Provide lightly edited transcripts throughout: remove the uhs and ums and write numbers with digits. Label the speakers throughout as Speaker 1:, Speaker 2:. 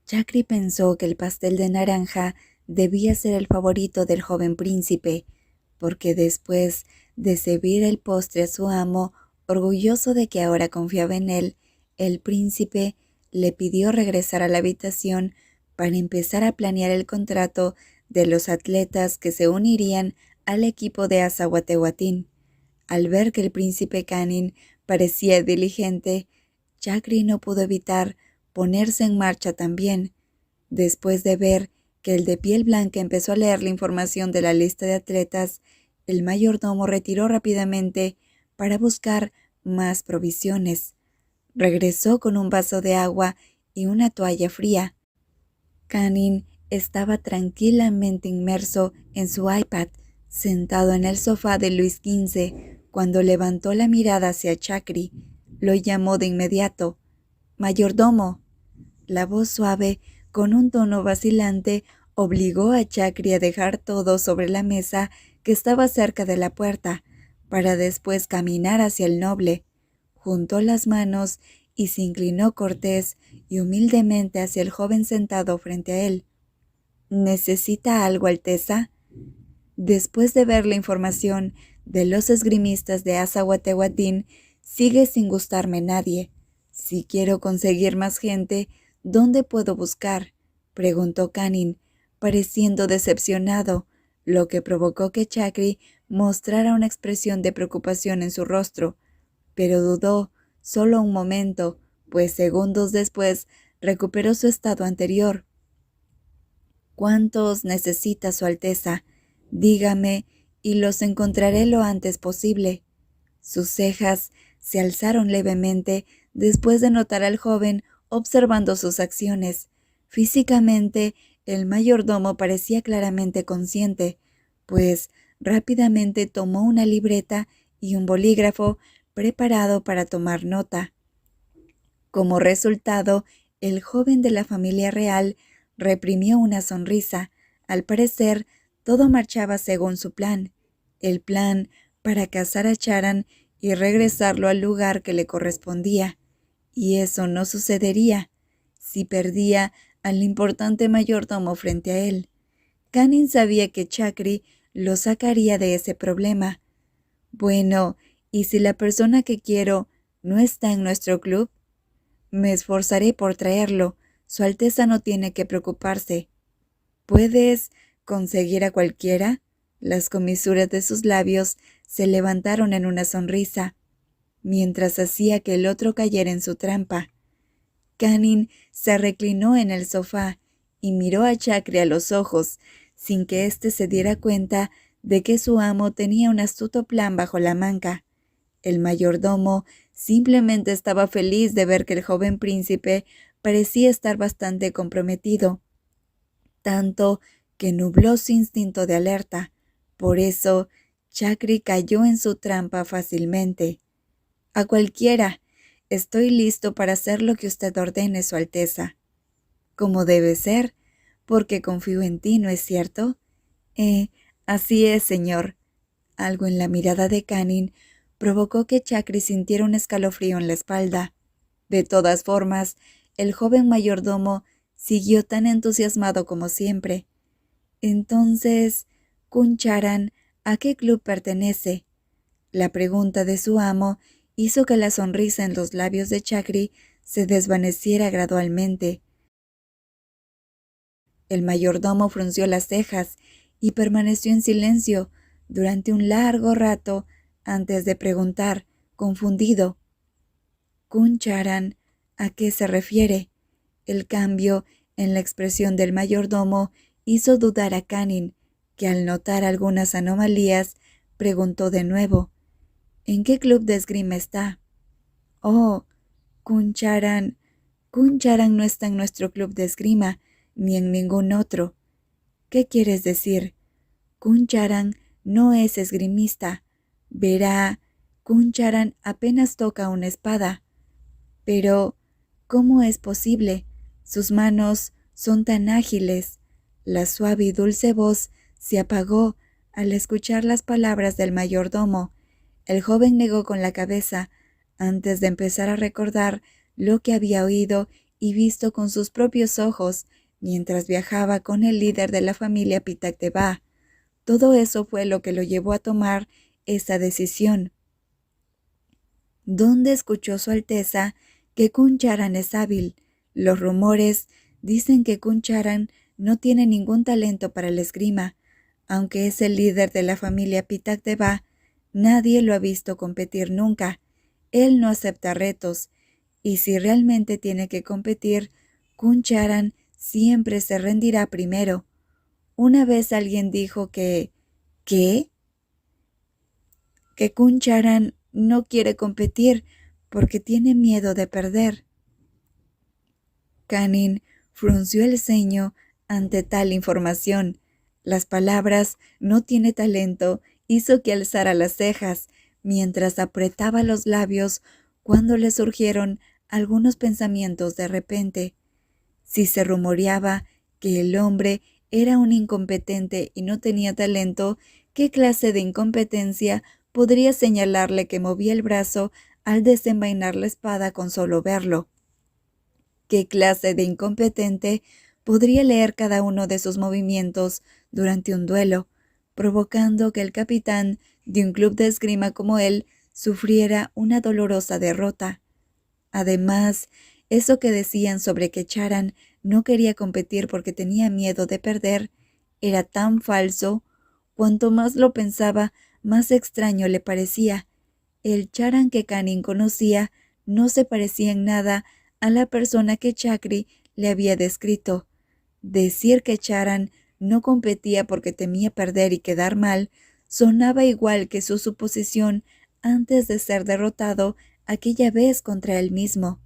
Speaker 1: Chakri pensó que el pastel de naranja debía ser el favorito del joven príncipe, porque después de servir el postre a su amo, orgulloso de que ahora confiaba en él, el príncipe le pidió regresar a la habitación para empezar a planear el contrato de los atletas que se unirían al equipo de Azahuatehuatín. Al ver que el príncipe Canin parecía diligente, Chakri no pudo evitar ponerse en marcha también. Después de ver que el de piel blanca empezó a leer la información de la lista de atletas, el mayordomo retiró rápidamente para buscar más provisiones. Regresó con un vaso de agua y una toalla fría. Canin estaba tranquilamente inmerso en su iPad, sentado en el sofá de Luis XV, cuando levantó la mirada hacia Chakri. Lo llamó de inmediato. «Mayordomo». La voz suave, con un tono vacilante, obligó a Chakri a dejar todo sobre la mesa que estaba cerca de la puerta, para después caminar hacia el noble. Juntó las manos y se inclinó cortés y humildemente hacia el joven sentado frente a él. «¿Necesita algo, Alteza?» Después de ver la información de los esgrimistas de Azahuatehuatín, sigue sin gustarme nadie. Si quiero conseguir más gente, ¿dónde puedo buscar?, preguntó Canin, pareciendo decepcionado, lo que provocó que Chakri mostrara una expresión de preocupación en su rostro, pero dudó solo un momento, pues segundos después recuperó su estado anterior. «¿Cuántos necesita Su Alteza? Dígame, y los encontraré lo antes posible». Sus cejas se alzaron levemente después de notar al joven observando sus acciones. Físicamente, el mayordomo parecía claramente consciente, pues rápidamente tomó una libreta y un bolígrafo preparado para tomar nota. Como resultado, el joven de la familia real reprimió una sonrisa. Al parecer, todo marchaba según su plan. El plan para cazar a Charan y regresarlo al lugar que le correspondía. Y eso no sucedería si perdía al importante mayordomo frente a él. Canin sabía que Chakri lo sacaría de ese problema. «Bueno, ¿y si la persona que quiero no está en nuestro club? Me esforzaré por traerlo. Su Alteza no tiene que preocuparse». «¿Puedes conseguir a cualquiera?» Las comisuras de sus labios se levantaron en una sonrisa, mientras hacía que el otro cayera en su trampa. Canin se reclinó en el sofá y miró a Chakri a los ojos, sin que éste se diera cuenta de que su amo tenía un astuto plan bajo la manga. El mayordomo simplemente estaba feliz de ver que el joven príncipe parecía estar bastante comprometido, tanto que nubló su instinto de alerta. Por eso, Chakri cayó en su trampa fácilmente. «A cualquiera. Estoy listo para hacer lo que usted ordene, Su Alteza». «Como debe ser, porque confío en ti, ¿no es cierto?» Así es, señor». Algo en la mirada de Canin provocó que Chakri sintiera un escalofrío en la espalda. De todas formas, el joven mayordomo siguió tan entusiasmado como siempre. «Entonces, Kuncharan, ¿a qué club pertenece?». La pregunta de su amo hizo que la sonrisa en los labios de Chakri se desvaneciera gradualmente. El mayordomo frunció las cejas y permaneció en silencio durante un largo rato antes de preguntar, confundido: «Kuncharan, ¿a qué se refiere?». El cambio en la expresión del mayordomo hizo dudar a Canin, que al notar algunas anomalías, preguntó de nuevo: «¿En qué club de esgrima está?». «Oh, Kuncharan no está en nuestro club de esgrima, ni en ningún otro». «¿Qué quieres decir?». «Kuncharan no es esgrimista. Verá, Kuncharan apenas toca una espada». «Pero, ¿cómo es posible? Sus manos son tan ágiles». La suave y dulce voz se apagó al escuchar las palabras del mayordomo. El joven negó con la cabeza antes de empezar a recordar lo que había oído y visto con sus propios ojos mientras viajaba con el líder de la familia Pitacteba. Todo eso fue lo que lo llevó a tomar esa decisión. ¿Dónde escuchó Su Alteza que Khun Charan es hábil? Los rumores dicen que Khun Charan no tiene ningún talento para la esgrima. Aunque es el líder de la familia Pitacteba, nadie lo ha visto competir nunca. Él no acepta retos, y si realmente tiene que competir, Khun Charan siempre se rendirá primero. Una vez alguien dijo que Khun Charan no quiere competir porque tiene miedo de perder. Kanin frunció el ceño ante tal información. Las palabras "no tiene talento" hizo que alzara las cejas, mientras apretaba los labios cuando le surgieron algunos pensamientos de repente. Si se rumoreaba que el hombre era un incompetente y no tenía talento, ¿qué clase de incompetencia podría señalarle que movía el brazo al desenvainar la espada con solo verlo? ¿Qué clase de incompetente podría leer cada uno de sus movimientos durante un duelo, provocando que el capitán de un club de esgrima como él sufriera una dolorosa derrota? Además, eso que decían sobre que Charan no quería competir porque tenía miedo de perder era tan falso. Cuanto más lo pensaba, más extraño le parecía. El Charan que Kanin conocía no se parecía en nada a la persona que Chakri le había descrito. Decir que Charan no competía porque temía perder y quedar mal sonaba igual que su suposición antes de ser derrotado aquella vez contra él mismo.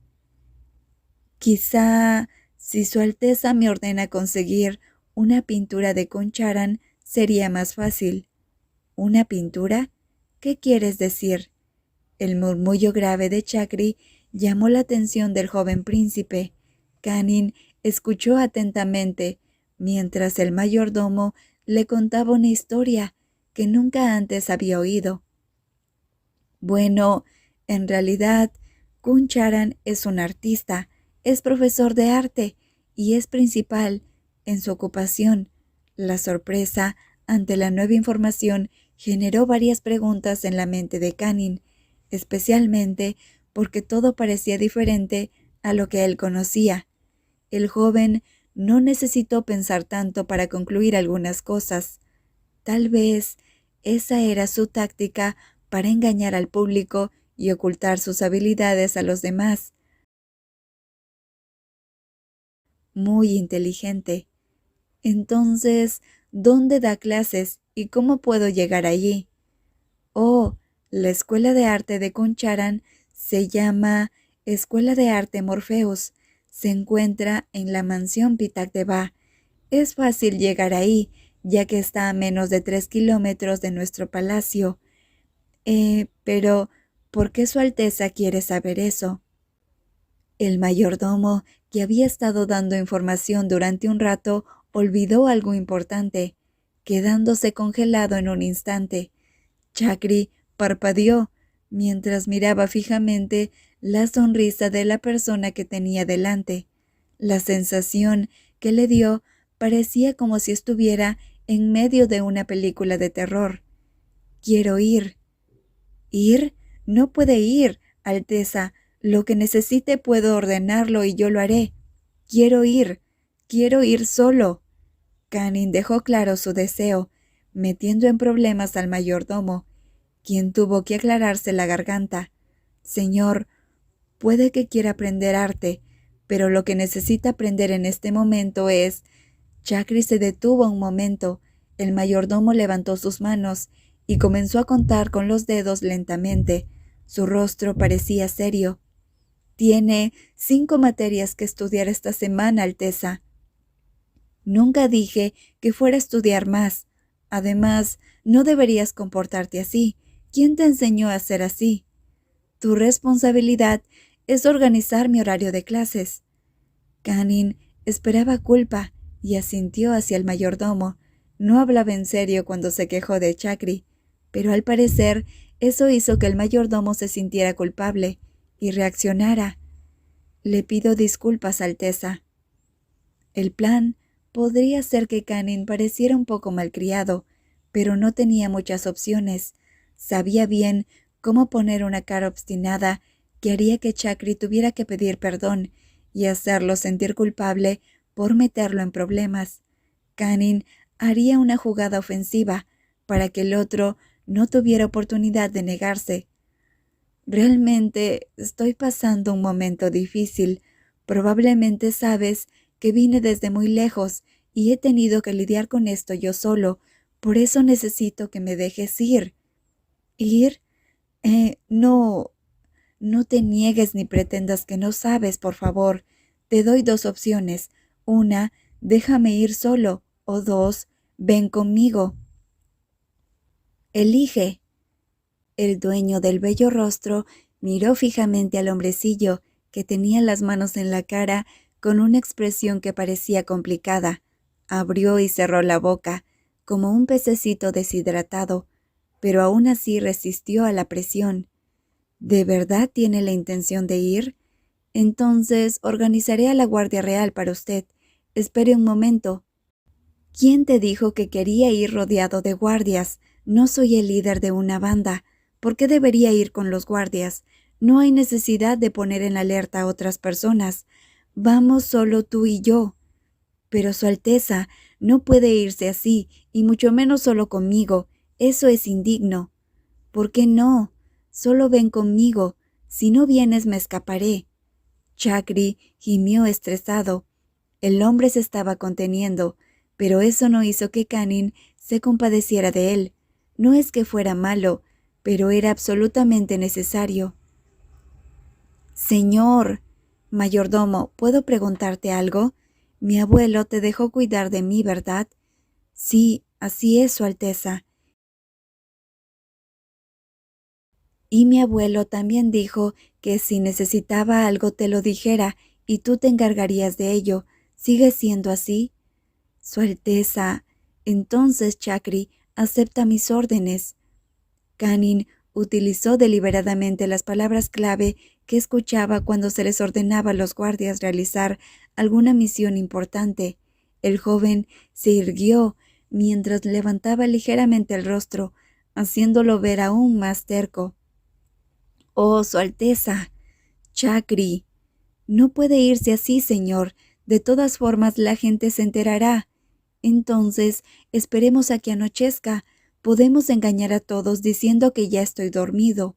Speaker 1: Quizá, si Su Alteza me ordena conseguir una pintura de Khun Charan, sería más fácil. ¿Una pintura? ¿Qué quieres decir? El murmullo grave de Chakri llamó la atención del joven príncipe. Kanin escuchó atentamente, mientras el mayordomo le contaba una historia que nunca antes había oído. Bueno, en realidad, Khun Charan es un artista, es profesor de arte y es principal en su ocupación. La sorpresa ante la nueva información generó varias preguntas en la mente de Kanin, especialmente porque todo parecía diferente a lo que él conocía. El joven no necesitó pensar tanto para concluir algunas cosas. Tal vez esa era su táctica para engañar al público y ocultar sus habilidades a los demás. Muy inteligente. Entonces, ¿dónde da clases y cómo puedo llegar allí? Oh, la Escuela de Arte de Khun Charan se llama Escuela de Arte Morpheus. Se encuentra en la mansión Pitacteba. Es fácil llegar ahí, ya que está a menos de 3 kilómetros de nuestro palacio. Pero, ¿por qué Su Alteza quiere saber eso? El mayordomo, que había estado dando información durante un rato, olvidó algo importante, quedándose congelado en un instante. Chakri parpadeó mientras miraba fijamente la sonrisa de la persona que tenía delante. La sensación que le dio parecía como si estuviera en medio de una película de terror. Quiero ir. ¿Ir? No puede ir, Alteza. Lo que necesite puedo ordenarlo y yo lo haré. Quiero ir solo. Kanin dejó claro su deseo, metiendo en problemas al mayordomo, quien tuvo que aclararse la garganta. Señor, puede que quiera aprender arte, pero lo que necesita aprender en este momento es... Chakri se detuvo un momento. El mayordomo levantó sus manos y comenzó a contar con los dedos lentamente. Su rostro parecía serio. Tiene 5 materias que estudiar esta semana, Alteza. Nunca dije que fuera a estudiar más. Además, no deberías comportarte así. ¿Quién te enseñó a ser así? Tu responsabilidad es organizar mi horario de clases. Kanin esperaba culpa y asintió hacia el mayordomo. No hablaba en serio cuando se quejó de Chakri, pero al parecer eso hizo que el mayordomo se sintiera culpable y reaccionara. Le pido disculpas, Alteza. El plan podría hacer que Canning pareciera un poco malcriado, pero no tenía muchas opciones. Sabía bien cómo poner una cara obstinada que haría que Chakri tuviera que pedir perdón y hacerlo sentir culpable por meterlo en problemas. Canning haría una jugada ofensiva para que el otro no tuviera oportunidad de negarse. Realmente estoy pasando un momento difícil. Probablemente sabes que vine desde muy lejos y he tenido que lidiar con esto yo solo. Por eso necesito que me dejes ir. ¿Ir? No te niegues ni pretendas que no sabes, por favor. Te doy dos opciones. Una, déjame ir solo. O dos, ven conmigo. Elige. El dueño del bello rostro miró fijamente al hombrecillo, que tenía las manos en la cara con una expresión que parecía complicada. Abrió y cerró la boca, como un pececito deshidratado, pero aún así resistió a la presión. ¿De verdad tiene la intención de ir? Entonces organizaré a la Guardia Real para usted. Espere un momento. ¿Quién te dijo que quería ir rodeado de guardias? No soy el líder de una banda. ¿Por qué debería ir con los guardias? No hay necesidad de poner en alerta a otras personas. Vamos solo tú y yo. Pero Su Alteza no puede irse así, y mucho menos solo conmigo. Eso es indigno. ¿Por qué no? Solo ven conmigo. Si no vienes me escaparé. Chakri gimió estresado. El hombre se estaba conteniendo, pero eso no hizo que Canning se compadeciera de él. No es que fuera malo, pero era absolutamente necesario. Señor mayordomo, ¿puedo preguntarte algo? Mi abuelo te dejó cuidar de mí, ¿verdad? Sí, así es, Su Alteza. Y mi abuelo también dijo que si necesitaba algo te lo dijera y tú te encargarías de ello. ¿Sigue siendo así? Su Alteza, entonces Chakri acepta mis órdenes. Canning utilizó deliberadamente las palabras clave que escuchaba cuando se les ordenaba a los guardias realizar alguna misión importante. El joven se irguió mientras levantaba ligeramente el rostro, haciéndolo ver aún más terco. «Oh, Su Alteza, Chakri, no puede irse así, señor. De todas formas la gente se enterará. Entonces, esperemos a que anochezca. Podemos engañar a todos diciendo que ya estoy dormido».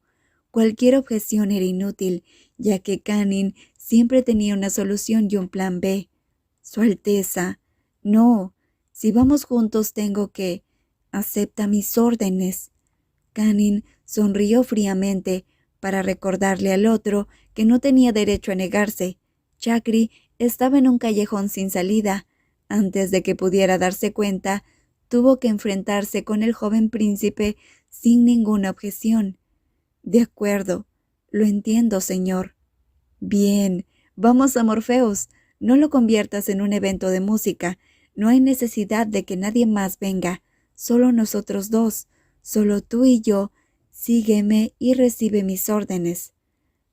Speaker 1: Cualquier objeción era inútil, ya que Canning siempre tenía una solución y un plan B. «Su Alteza, no. Si vamos juntos tengo que... Acepta mis órdenes». Canning sonrió fríamente para recordarle al otro que no tenía derecho a negarse. Chakri estaba en un callejón sin salida. Antes de que pudiera darse cuenta, tuvo que enfrentarse con el joven príncipe sin ninguna objeción. «De acuerdo, lo entiendo, señor». «Bien, vamos a Morpheus. No lo conviertas en un evento de música. No hay necesidad de que nadie más venga. Solo nosotros dos. Solo tú y yo. Sígueme y recibe mis órdenes».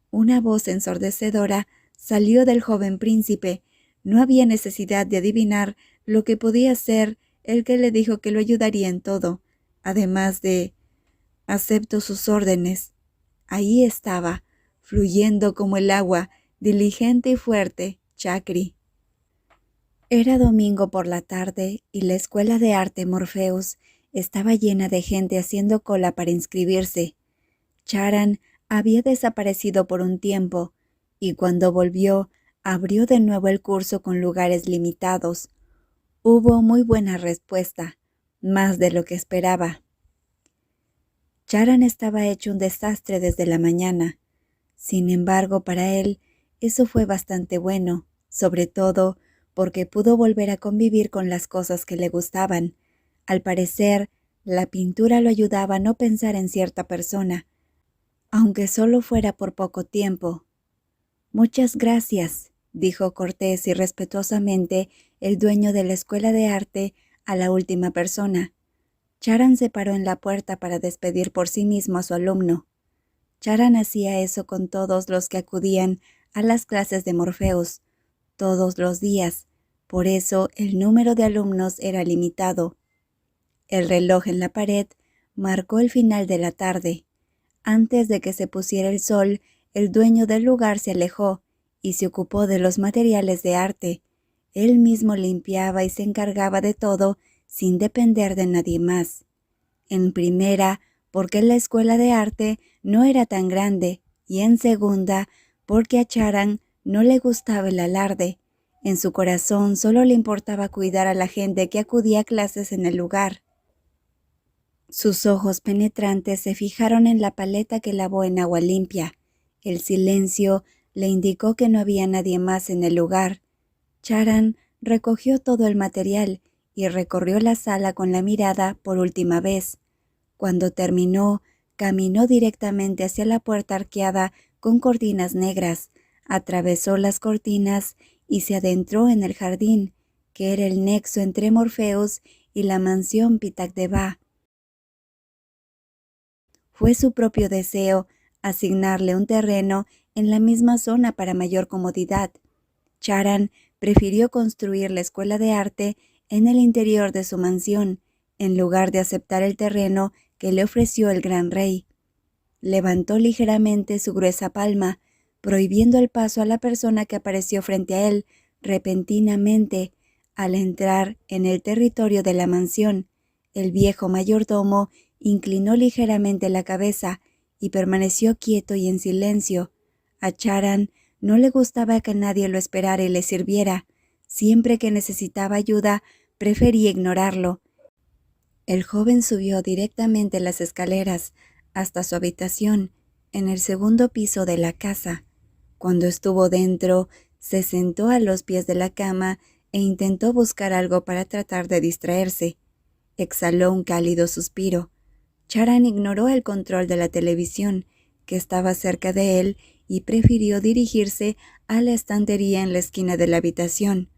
Speaker 1: Una voz ensordecedora salió del joven príncipe. No había necesidad de adivinar lo que podía ser el que le dijo que lo ayudaría en todo, además de «acepto sus órdenes». Ahí estaba, fluyendo como el agua, diligente y fuerte, Chakri. Era domingo por la tarde y la escuela de arte Morpheus estaba llena de gente haciendo cola para inscribirse. Charan había desaparecido por un tiempo y cuando volvió, abrió de nuevo el curso con lugares limitados. Hubo muy buena respuesta, más de lo que esperaba. Charan estaba hecho un desastre desde la mañana. Sin embargo, para él, eso fue bastante bueno, sobre todo porque pudo volver a convivir con las cosas que le gustaban. Al parecer, la pintura lo ayudaba a no pensar en cierta persona, aunque solo fuera por poco tiempo. «Muchas gracias», dijo cortés y respetuosamente el dueño de la escuela de arte a la última persona. Charan se paró en la puerta para despedir por sí mismo a su alumno. Charan hacía eso con todos los que acudían a las clases de Morpheus, todos los días. Por eso el número de alumnos era limitado. El reloj en la pared marcó el final de la tarde. Antes de que se pusiera el sol, el dueño del lugar se alejó y se ocupó de los materiales de arte. Él mismo limpiaba y se encargaba de todo sin depender de nadie más. En primera, porque la escuela de arte no era tan grande, y en segunda, porque a Charan no le gustaba el alarde. En su corazón solo le importaba cuidar a la gente que acudía a clases en el lugar. Sus ojos penetrantes se fijaron en la paleta que lavó en agua limpia. El silencio le indicó que no había nadie más en el lugar. Charan recogió todo el material y recorrió la sala con la mirada por última vez. Cuando terminó, caminó directamente hacia la puerta arqueada con cortinas negras, atravesó las cortinas y se adentró en el jardín, que era el nexo entre Morpheus y la mansión Pitak Deva. Fue su propio deseo asignarle un terreno en la misma zona para mayor comodidad. Charan prefirió construir la escuela de arte en el interior de su mansión, en lugar de aceptar el terreno que le ofreció el gran rey. Levantó ligeramente su gruesa palma, prohibiendo el paso a la persona que apareció frente a él repentinamente al entrar en el territorio de la mansión. El viejo mayordomo inclinó ligeramente la cabeza y permaneció quieto y en silencio. A Charan no le gustaba que nadie lo esperara y le sirviera. Siempre que necesitaba ayuda, prefería ignorarlo. El joven subió directamente las escaleras hasta su habitación, en el segundo piso de la casa. Cuando estuvo dentro, se sentó a los pies de la cama e intentó buscar algo para tratar de distraerse. Exhaló un cálido suspiro. Charan ignoró el control de la televisión, que estaba cerca de él, y prefirió dirigirse a la estantería en la esquina de la habitación.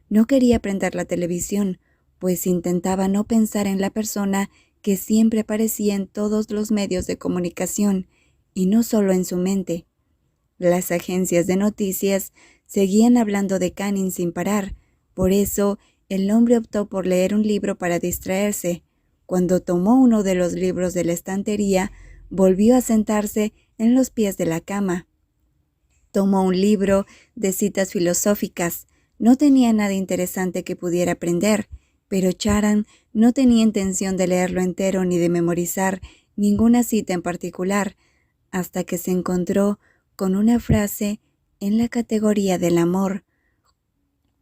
Speaker 1: No quería prender la televisión, pues intentaba no pensar en la persona que siempre aparecía en todos los medios de comunicación, y no solo en su mente. Las agencias de noticias seguían hablando de Canning sin parar, por eso el hombre optó por leer un libro para distraerse. Cuando tomó uno de los libros de la estantería, volvió a sentarse en los pies de la cama. Tomó un libro de citas filosóficas. No tenía nada interesante que pudiera aprender, pero Charan no tenía intención de leerlo entero ni de memorizar ninguna cita en particular, hasta que se encontró con una frase en la categoría del amor,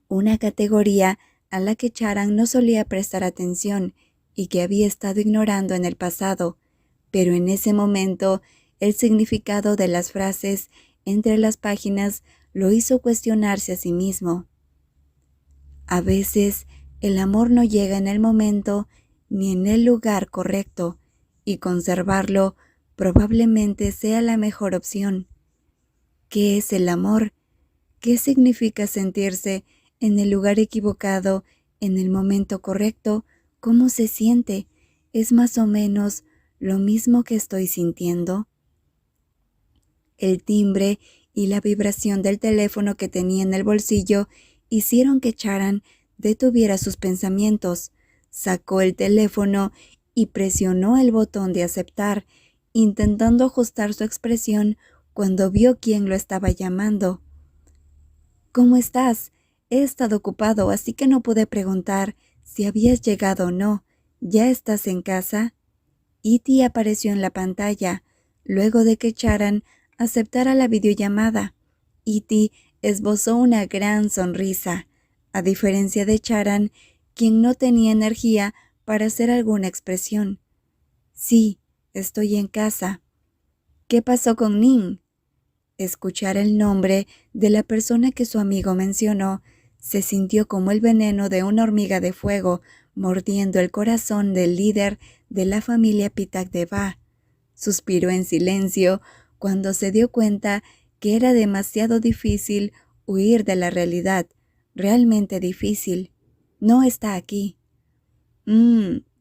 Speaker 1: una categoría a la que Charan no solía prestar atención y que había estado ignorando en el pasado, pero en ese momento el significado de las frases entre las páginas lo hizo cuestionarse a sí mismo. A veces el amor no llega en el momento ni en el lugar correcto, y conservarlo probablemente sea la mejor opción. ¿Qué es el amor? ¿Qué significa sentirse en el lugar equivocado, en el momento correcto? ¿Cómo se siente? ¿Es más o menos lo mismo que estoy sintiendo? El timbre y la vibración del teléfono que tenía en el bolsillo hicieron que Charan detuviera sus pensamientos. Sacó el teléfono y presionó el botón de aceptar, intentando ajustar su expresión cuando vio quién lo estaba llamando. «¿Cómo estás? He estado ocupado, así que no pude preguntar si habías llegado o no. ¿Ya estás en casa?» E.T. apareció en la pantalla, luego de que Charan aceptara la videollamada. E.T. esbozó una gran sonrisa, a diferencia de Charan, quien no tenía energía para hacer alguna expresión. «Sí, estoy en casa». «¿Qué pasó con Ning?» Escuchar el nombre de la persona que su amigo mencionó se sintió como el veneno de una hormiga de fuego mordiendo el corazón del líder de la familia Pitak Deva. Suspiró en silencio cuando se dio cuenta que era demasiado difícil huir de la realidad, realmente difícil. «No está aquí».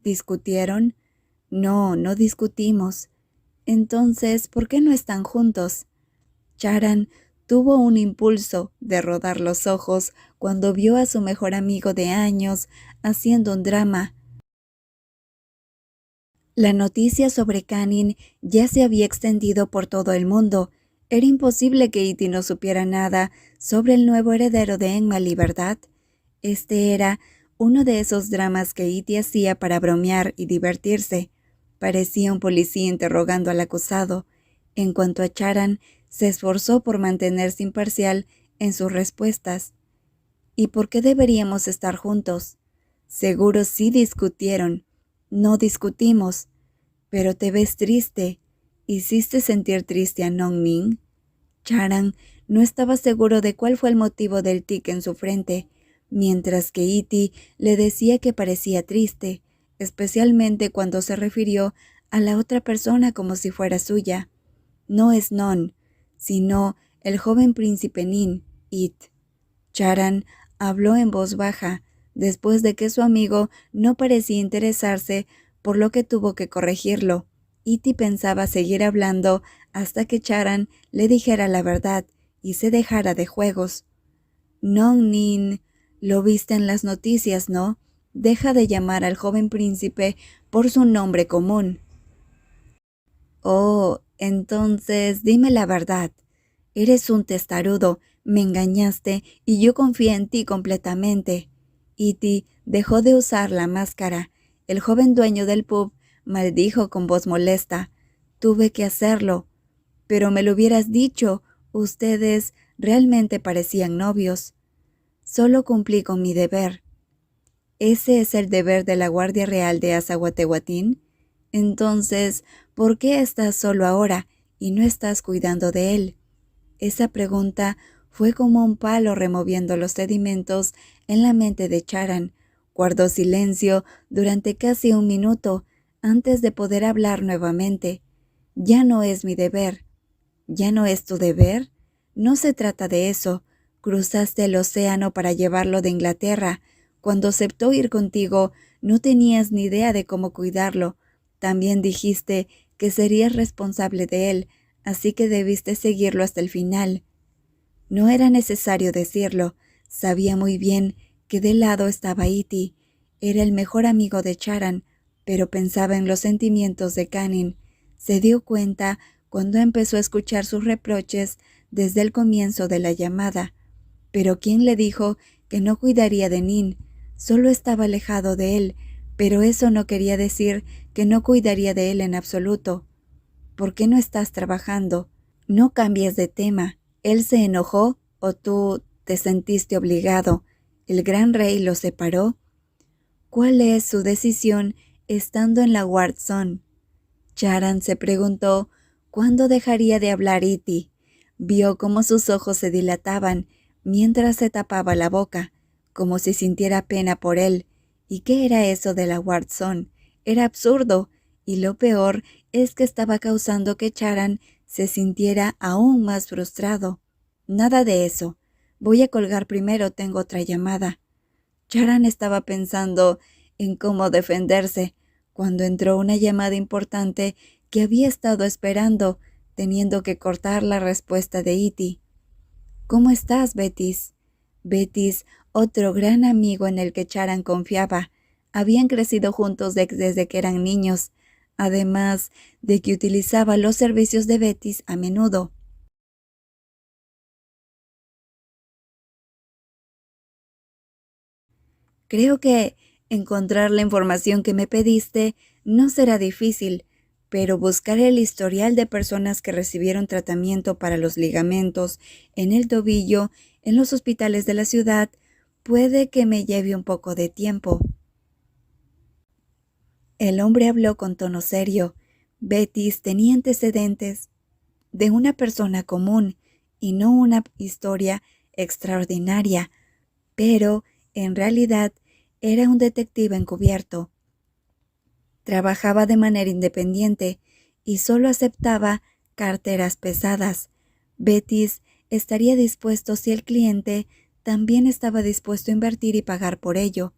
Speaker 1: ¿Discutieron? «No, no discutimos». «Entonces, ¿por qué no están juntos?» Charan tuvo un impulso de rodar los ojos cuando vio a su mejor amigo de años haciendo un drama. La noticia sobre Canning ya se había extendido por todo el mundo. Era imposible que Iti no supiera nada sobre el nuevo heredero de Enmali, ¿verdad? Este era uno de esos dramas que Iti hacía para bromear y divertirse. Parecía un policía interrogando al acusado. En cuanto a Charan, se esforzó por mantenerse imparcial en sus respuestas. ¿Y por qué deberíamos estar juntos? Seguro sí discutieron. No discutimos. Pero te ves triste. ¿Hiciste sentir triste a Nong Ning? Charan no estaba seguro de cuál fue el motivo del tic en su frente, mientras que Iti le decía que parecía triste, especialmente cuando se refirió a la otra persona como si fuera suya. No es Non, sino el joven príncipe Nin, It. Charan habló en voz baja, después de que su amigo no parecía interesarse, por lo que tuvo que corregirlo. Iti pensaba seguir hablando hasta que Charan le dijera la verdad y se dejara de juegos. «Nong Nin, lo viste en las noticias, ¿no? Deja de llamar al joven príncipe por su nombre común». «Oh, entonces dime la verdad. Eres un testarudo, me engañaste y yo confié en ti completamente». Iti dejó de usar la máscara. El joven dueño del pub maldijo con voz molesta. «Tuve que hacerlo. Pero me lo hubieras dicho. Ustedes realmente parecían novios». «Solo cumplí con mi deber». «¿Ese es el deber de la Guardia Real de Azahuatehuatín? Entonces, ¿por qué estás solo ahora y no estás cuidando de él?». Esa pregunta fue como un palo removiendo los sedimentos en la mente de Charan. Guardó silencio durante casi un minuto antes de poder hablar nuevamente. «Ya no es mi deber». «¿Ya no es tu deber? No se trata de eso. Cruzaste el océano para llevarlo de Inglaterra. Cuando aceptó ir contigo, no tenías ni idea de cómo cuidarlo. También dijiste que serías responsable de él, así que debiste seguirlo hasta el final». No era necesario decirlo. Sabía muy bien que de lado estaba Iti. Era el mejor amigo de Charan, pero pensaba en los sentimientos de Canning. Se dio cuenta cuando empezó a escuchar sus reproches desde el comienzo de la llamada. Pero ¿quién le dijo que no cuidaría de Nin? Solo estaba alejado de él, pero eso no quería decir que no cuidaría de él en absoluto. «¿Por qué no estás trabajando? No cambies de tema. ¿Él se enojó o tú te sentiste obligado? ¿El gran rey lo separó? ¿Cuál es su decisión estando en la Ward Zone?». Charan se preguntó cuándo dejaría de hablar Iti. Vio cómo sus ojos se dilataban mientras se tapaba la boca, como si sintiera pena por él. ¿Y qué era eso de la Ward Zone? Era absurdo, y lo peor es que estaba causando que Charan se sintiera aún más frustrado. «Nada de eso. Voy a colgar primero, tengo otra llamada». Charan estaba pensando en cómo defenderse cuando entró una llamada importante que había estado esperando, teniendo que cortar la respuesta de Iti. «¿Cómo estás, Betis?». Betis, otro gran amigo en el que Charan confiaba. Habían crecido juntos desde que eran niños, además de que utilizaba los servicios de Betis a menudo. «Creo que encontrar la información que me pediste no será difícil, pero buscar el historial de personas que recibieron tratamiento para los ligamentos en el tobillo en los hospitales de la ciudad puede que me lleve un poco de tiempo». El hombre habló con tono serio. Betis tenía antecedentes de una persona común y no una historia extraordinaria, pero en realidad era un detective encubierto. Trabajaba de manera independiente y solo aceptaba carteras pesadas. Betis estaría dispuesto si el cliente también estaba dispuesto a invertir y pagar por ello.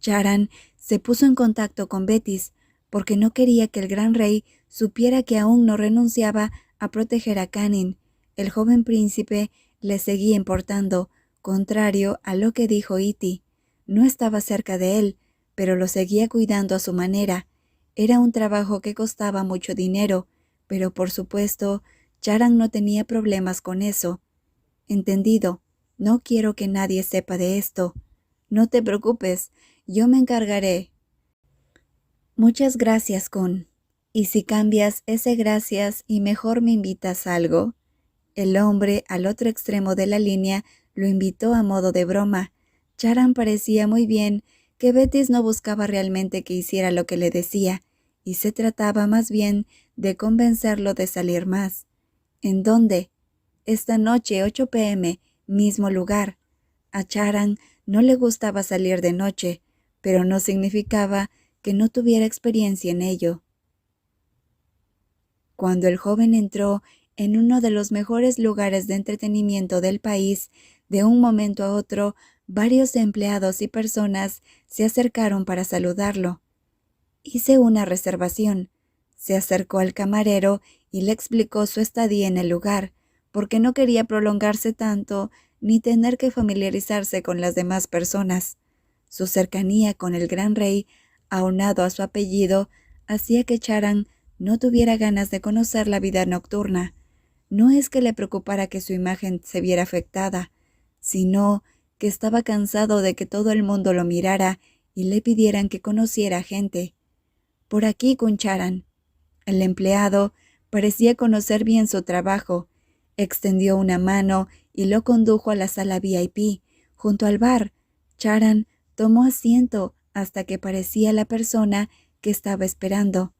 Speaker 1: Charan se puso en contacto con Betis porque no quería que el gran rey supiera que aún no renunciaba a proteger a Canning. El joven príncipe le seguía importando, contrario a lo que dijo Iti. No estaba cerca de él, pero lo seguía cuidando a su manera. Era un trabajo que costaba mucho dinero, pero por supuesto, Charan no tenía problemas con eso. Entendido, no quiero que nadie sepa de esto. No te preocupes, yo me encargaré. Muchas gracias, Kun. ¿Y si cambias ese gracias y mejor me invitas a algo? El hombre al otro extremo de la línea lo invitó a modo de broma. Charan parecía muy bien que Betis no buscaba realmente que hiciera lo que le decía, y se trataba más bien de convencerlo de salir más. ¿En dónde? Esta noche, 8 p.m., mismo lugar. A Charan no le gustaba salir de noche, pero no significaba que no tuviera experiencia en ello. Cuando el joven entró en uno de los mejores lugares de entretenimiento del país, de un momento a otro, varios empleados y personas se acercaron para saludarlo. Hice una reservación. Se acercó al camarero y le explicó su estadía en el lugar, porque no quería prolongarse tanto ni tener que familiarizarse con las demás personas. Su cercanía con el gran rey, aunado a su apellido, hacía que Charan no tuviera ganas de conocer la vida nocturna. No es que le preocupara que su imagen se viera afectada, sino que estaba cansado de que todo el mundo lo mirara y le pidieran que conociera gente. Por aquí, con Charan. El empleado parecía conocer bien su trabajo. Extendió una mano y lo condujo a la sala VIP, junto al bar. Charan tomó asiento hasta que parecía la persona que estaba esperando.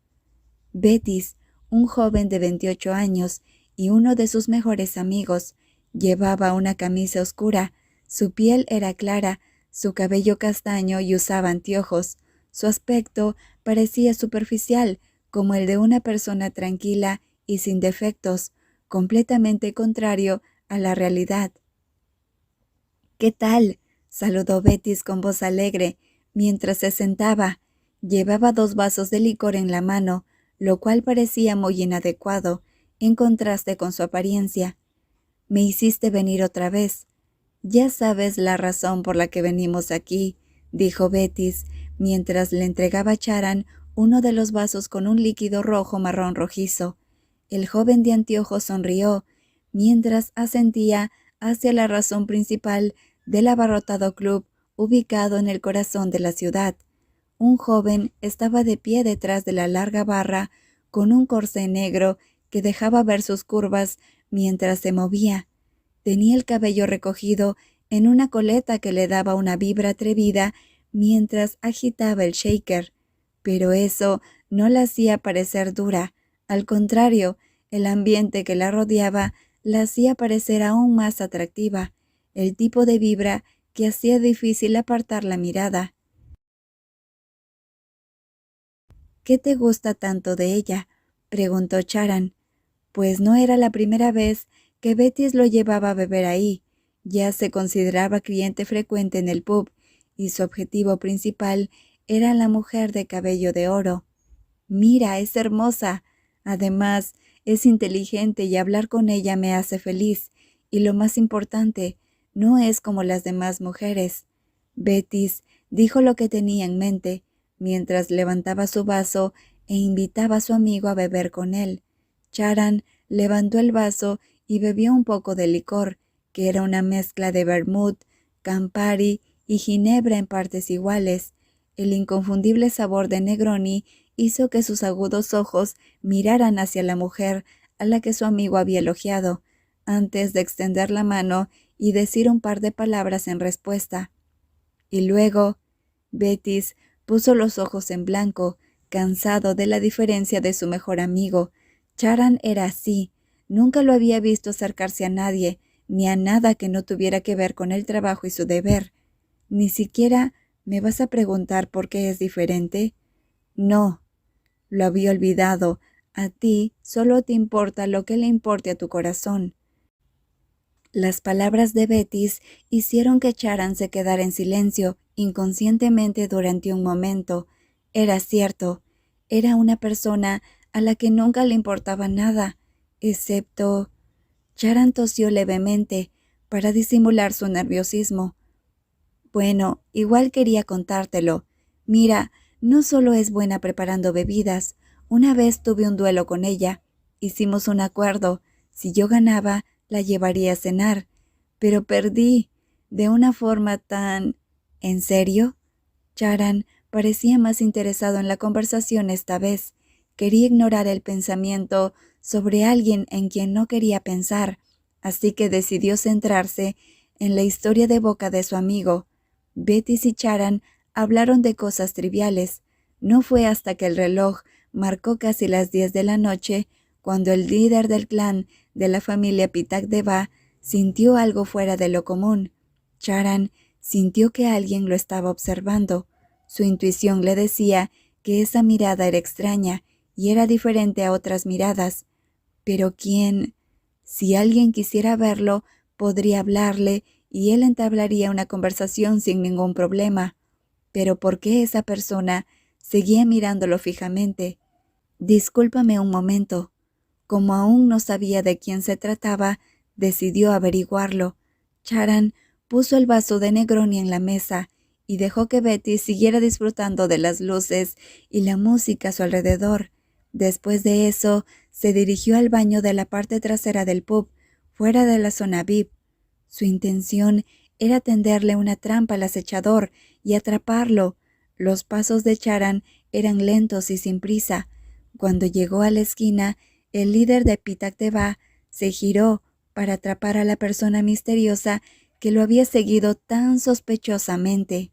Speaker 1: Betis, un joven de 28 años y uno de sus mejores amigos, llevaba una camisa oscura, su piel era clara, su cabello castaño y usaba anteojos. Su aspecto parecía superficial, como el de una persona tranquila y sin defectos, completamente contrario a la realidad. «¿Qué tal?», saludó Betis con voz alegre, mientras se sentaba. Llevaba 2 vasos de licor en la mano, lo cual parecía muy inadecuado, en contraste con su apariencia. «Me hiciste venir otra vez. Ya sabes la razón por la que venimos aquí», dijo Betis, mientras le entregaba a Charan uno de los vasos con un líquido rojo marrón rojizo. El joven de anteojos sonrió, mientras asentía hacia la razón principal del abarrotado club ubicado en el corazón de la ciudad. Un joven estaba de pie detrás de la larga barra con un corsé negro que dejaba ver sus curvas mientras se movía. Tenía el cabello recogido en una coleta que le daba una vibra atrevida mientras agitaba el shaker, pero eso no la hacía parecer dura. Al contrario, el ambiente que la rodeaba la hacía parecer aún más atractiva, el tipo de vibra que hacía difícil apartar la mirada. «¿Qué te gusta tanto de ella?», preguntó Charan, pues no era la primera vez que Betis lo llevaba a beber ahí. Ya se consideraba cliente frecuente en el pub, y su objetivo principal era la mujer de cabello de oro. «Mira, es hermosa. Además, es inteligente y hablar con ella me hace feliz. Y lo más importante, no es como las demás mujeres». Betis dijo lo que tenía en mente, mientras levantaba su vaso e invitaba a su amigo a beber con él. Charan levantó el vaso y bebió un poco de licor, que era una mezcla de vermut, Campari y ginebra en partes iguales. El inconfundible sabor de Negroni hizo que sus agudos ojos miraran hacia la mujer a la que su amigo había elogiado, antes de extender la mano y decir un par de palabras en respuesta. Y luego, Betis puso los ojos en blanco, cansado de la diferencia de su mejor amigo. Charan era así. Nunca lo había visto acercarse a nadie, ni a nada que no tuviera que ver con el trabajo y su deber. «¿Ni siquiera me vas a preguntar por qué es diferente?» «No, lo había olvidado. A ti solo te importa lo que le importe a tu corazón». Las palabras de Betis hicieron que Charan se quedara en silencio inconscientemente durante un momento. Era cierto, era una persona a la que nunca le importaba nada, excepto... Charan tosió levemente, para disimular su nerviosismo. Bueno, igual quería contártelo. Mira, no solo es buena preparando bebidas. Una vez tuve un duelo con ella. Hicimos un acuerdo. Si yo ganaba, la llevaría a cenar. Pero perdí. De una forma tan... ¿En serio? Charan parecía más interesado en la conversación esta vez. Quería ignorar el pensamiento sobre alguien en quien no quería pensar, así que decidió centrarse en la historia de boca de su amigo. Betty y Charan hablaron de cosas triviales. No fue hasta que el reloj marcó casi las 10 de la noche cuando el líder del clan de la familia Pitak Deva sintió algo fuera de lo común. Charan sintió que alguien lo estaba observando. Su intuición le decía que esa mirada era extraña y era diferente a otras miradas. Pero ¿quién? Si alguien quisiera verlo, podría hablarle y él entablaría una conversación sin ningún problema. Pero ¿por qué esa persona seguía mirándolo fijamente? Discúlpame un momento. Como aún no sabía de quién se trataba, decidió averiguarlo. Charan puso el vaso de Negroni en la mesa y dejó que Betty siguiera disfrutando de las luces y la música a su alrededor. Después de eso, se dirigió al baño de la parte trasera del pub, fuera de la zona VIP. Su intención era tenderle una trampa al acechador y atraparlo. Los pasos de Charan eran lentos y sin prisa. Cuando llegó a la esquina, el líder de Pitak Deva se giró para atrapar a la persona misteriosa que lo había seguido tan sospechosamente.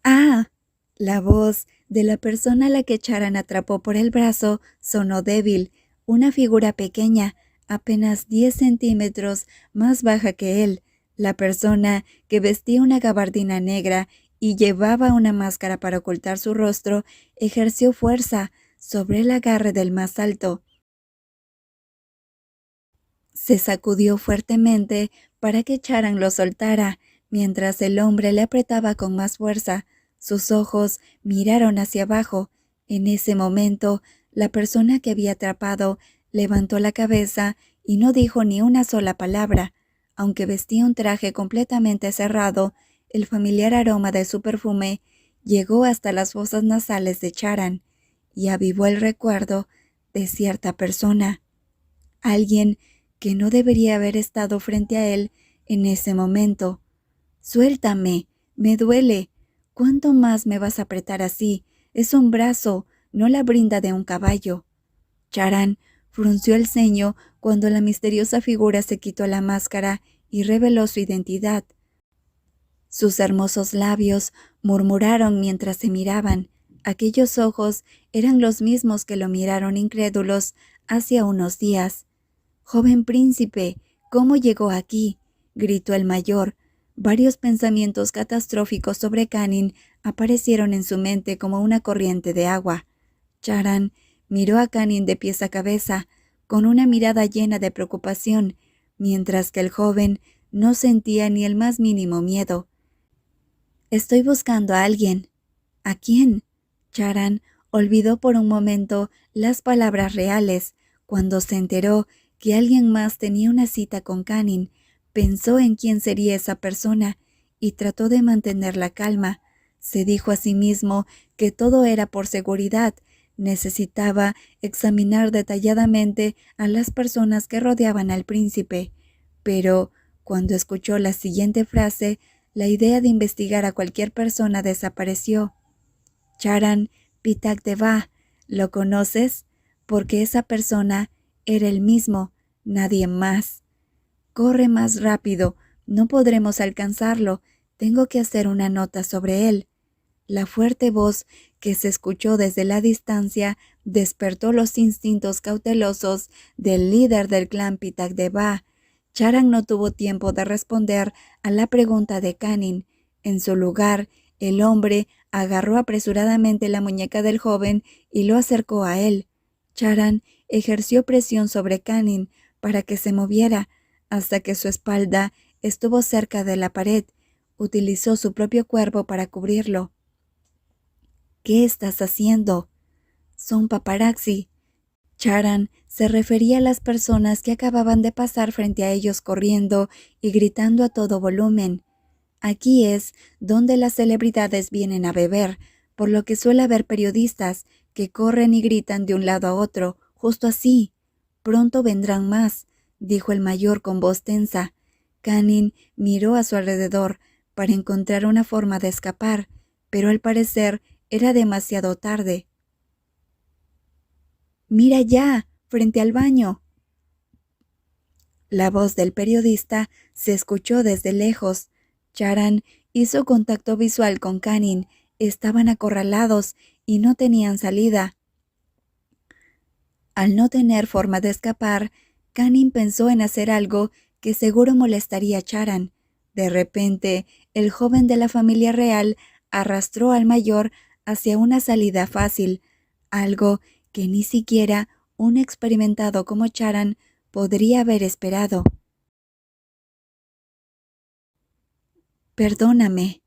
Speaker 1: ¡Ah! La voz de la persona a la que Charan atrapó por el brazo sonó débil, una figura pequeña, apenas 10 centímetros más baja que él. La persona, que vestía una gabardina negra y llevaba una máscara para ocultar su rostro, ejerció fuerza sobre el agarre del más alto. Se sacudió fuertemente para que Charan lo soltara, mientras el hombre le apretaba con más fuerza. Sus ojos miraron hacia abajo. En ese momento, la persona que había atrapado levantó la cabeza y no dijo ni una sola palabra. Aunque vestía un traje completamente cerrado, el familiar aroma de su perfume llegó hasta las fosas nasales de Charan y avivó el recuerdo de cierta persona. Alguien que no debería haber estado frente a él en ese momento. «Suéltame, me duele. ¿Cuánto más me vas a apretar así? Es un brazo, no la brinda de un caballo». Charan frunció el ceño cuando la misteriosa figura se quitó la máscara y reveló su identidad. Sus hermosos labios murmuraron mientras se miraban. Aquellos ojos eran los mismos que lo miraron incrédulos hace unos días. «Joven príncipe, ¿cómo llegó aquí?», gritó el mayor. Varios pensamientos catastróficos sobre Canning aparecieron en su mente como una corriente de agua. Charan miró a Canning de pies a cabeza, con una mirada llena de preocupación, mientras que el joven no sentía ni el más mínimo miedo. «Estoy buscando a alguien». «¿A quién?». Charan olvidó por un momento las palabras reales. Cuando se enteró que alguien más tenía una cita con Canning, pensó en quién sería esa persona y trató de mantener la calma. Se dijo a sí mismo que todo era por seguridad. Necesitaba examinar detalladamente a las personas que rodeaban al príncipe. Pero cuando escuchó la siguiente frase, la idea de investigar a cualquier persona desapareció. «Charan Pitak Deva, ¿lo conoces?», porque esa persona era el mismo, nadie más. «Corre más rápido, no podremos alcanzarlo, tengo que hacer una nota sobre él». La fuerte voz que se escuchó desde la distancia despertó los instintos cautelosos del líder del clan Pitak Deva. Charan no tuvo tiempo de responder a la pregunta de Canning. En su lugar, el hombre agarró apresuradamente la muñeca del joven y lo acercó a él. Charan ejerció presión sobre Canning para que se moviera, hasta que su espalda estuvo cerca de la pared. Utilizó su propio cuerpo para cubrirlo. «¿Qué estás haciendo?». «Son paparazzi». Charan se refería a las personas que acababan de pasar frente a ellos corriendo y gritando a todo volumen. Aquí es donde las celebridades vienen a beber, por lo que suele haber periodistas que corren y gritan de un lado a otro, justo así. Pronto vendrán más, dijo el mayor con voz tensa. Canning miró a su alrededor para encontrar una forma de escapar, pero al parecer era demasiado tarde. «¡Mira ya! ¡Frente al baño!». La voz del periodista se escuchó desde lejos. Charan hizo contacto visual con Canning. Estaban acorralados y no tenían salida. Al no tener forma de escapar, Canning pensó en hacer algo que seguro molestaría a Charan. De repente, el joven de la familia real arrastró al mayor hacia una salida fácil, algo que ni siquiera un experimentado como Charan podría haber esperado. «Perdóname».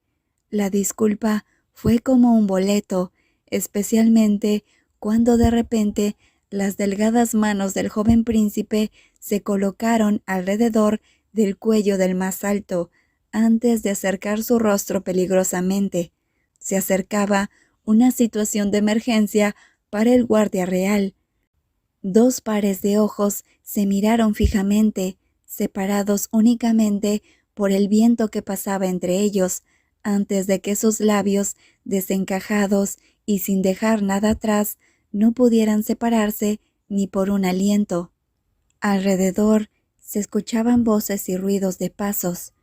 Speaker 1: La disculpa fue como un boleto, especialmente cuando de repente las delgadas manos del joven príncipe se colocaron alrededor del cuello del más alto, antes de acercar su rostro peligrosamente. Se acercaba una situación de emergencia para el guardia real. Dos pares de ojos se miraron fijamente, separados únicamente por el viento que pasaba entre ellos, antes de que sus labios, desencajados y sin dejar nada atrás, no pudieran separarse ni por un aliento. Alrededor se escuchaban voces y ruidos de pasos.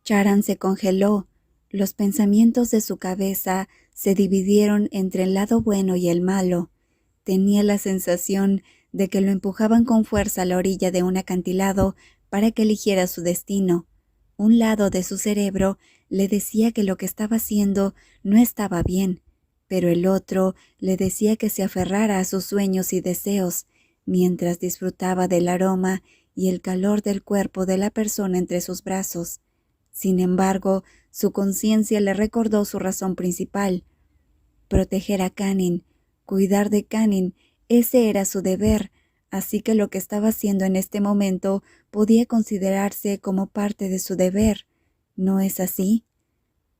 Speaker 1: Charan se congeló. Los pensamientos de su cabeza se dividieron entre el lado bueno y el malo. Tenía la sensación de que lo empujaban con fuerza a la orilla de un acantilado para que eligiera su destino. Un lado de su cerebro le decía que lo que estaba haciendo no estaba bien, pero el otro le decía que se aferrara a sus sueños y deseos, mientras disfrutaba del aroma y el calor del cuerpo de la persona entre sus brazos. Sin embargo, su conciencia le recordó su razón principal: proteger a Canning, cuidar de Canning. Ese era su deber, así que lo que estaba haciendo en este momento podía considerarse como parte de su deber. ¿No es así?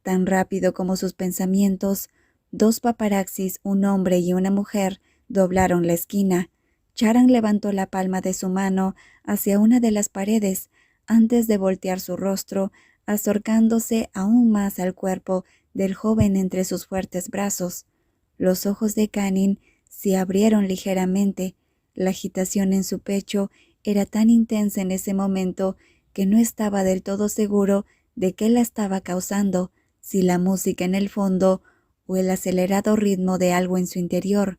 Speaker 1: Tan rápido como sus pensamientos, dos paparazzis, un hombre y una mujer, doblaron la esquina. Charan levantó la palma de su mano hacia una de las paredes antes de voltear su rostro, acercándose aún más al cuerpo del joven entre sus fuertes brazos. Los ojos de Canning se abrieron ligeramente. La agitación en su pecho era tan intensa en ese momento que no estaba del todo seguro de qué la estaba causando, si la música en el fondo o el acelerado ritmo de algo en su interior.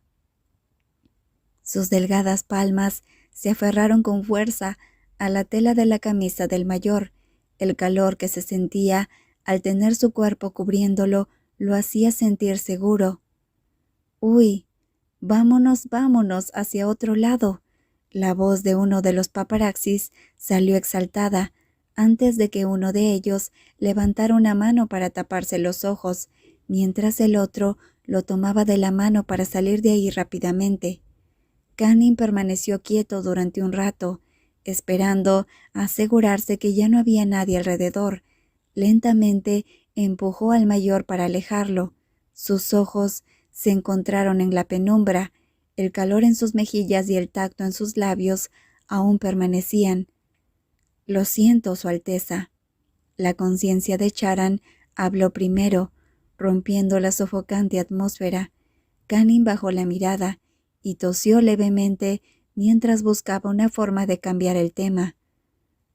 Speaker 1: Sus delgadas palmas se aferraron con fuerza a la tela de la camisa del mayor. El calor que se sentía al tener su cuerpo cubriéndolo lo hacía sentir seguro. «¡Uy! Vámonos, vámonos hacia otro lado». La voz de uno de los paparazzis salió exaltada, antes de que uno de ellos levantara una mano para taparse los ojos, mientras el otro lo tomaba de la mano para salir de ahí rápidamente. Canning permaneció quieto durante un rato, esperando asegurarse que ya no había nadie alrededor. Lentamente empujó al mayor para alejarlo. Sus ojos se encontraron en la penumbra. El calor en sus mejillas y el tacto en sus labios aún permanecían. «Lo siento, Su Alteza». La conciencia de Charan habló primero, rompiendo la sofocante atmósfera. Canning bajó la mirada y tosió levemente mientras buscaba una forma de cambiar el tema.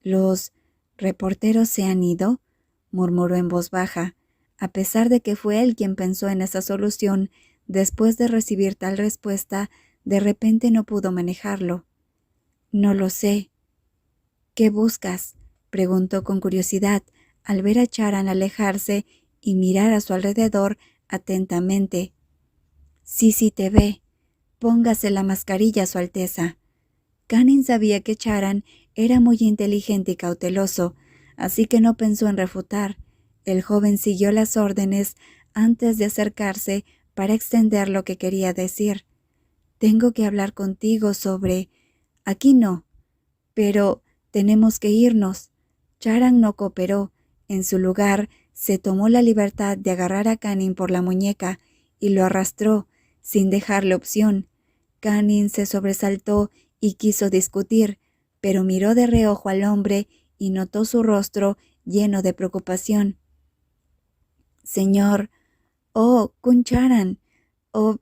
Speaker 1: «¿Los reporteros se han ido?», murmuró en voz baja, a pesar de que fue él quien pensó en esa solución. Después de recibir tal respuesta, de repente no pudo manejarlo. «No lo sé». «¿Qué buscas?», preguntó con curiosidad al ver a Charan alejarse y mirar a su alrededor atentamente. «Sí te ve. Póngase la mascarilla, Su Alteza». Canning sabía que Charan era muy inteligente y cauteloso, así que no pensó en refutar. El joven siguió las órdenes antes de acercarse para extender lo que quería decir. Tengo que hablar contigo sobre... Aquí no, pero tenemos que irnos. Charan no cooperó. En su lugar, se tomó la libertad de agarrar a Canning por la muñeca y lo arrastró, sin dejarle opción. Canning se sobresaltó y quiso discutir, pero miró de reojo al hombre y notó su rostro lleno de preocupación. Señor, oh, Khun Charan, oh,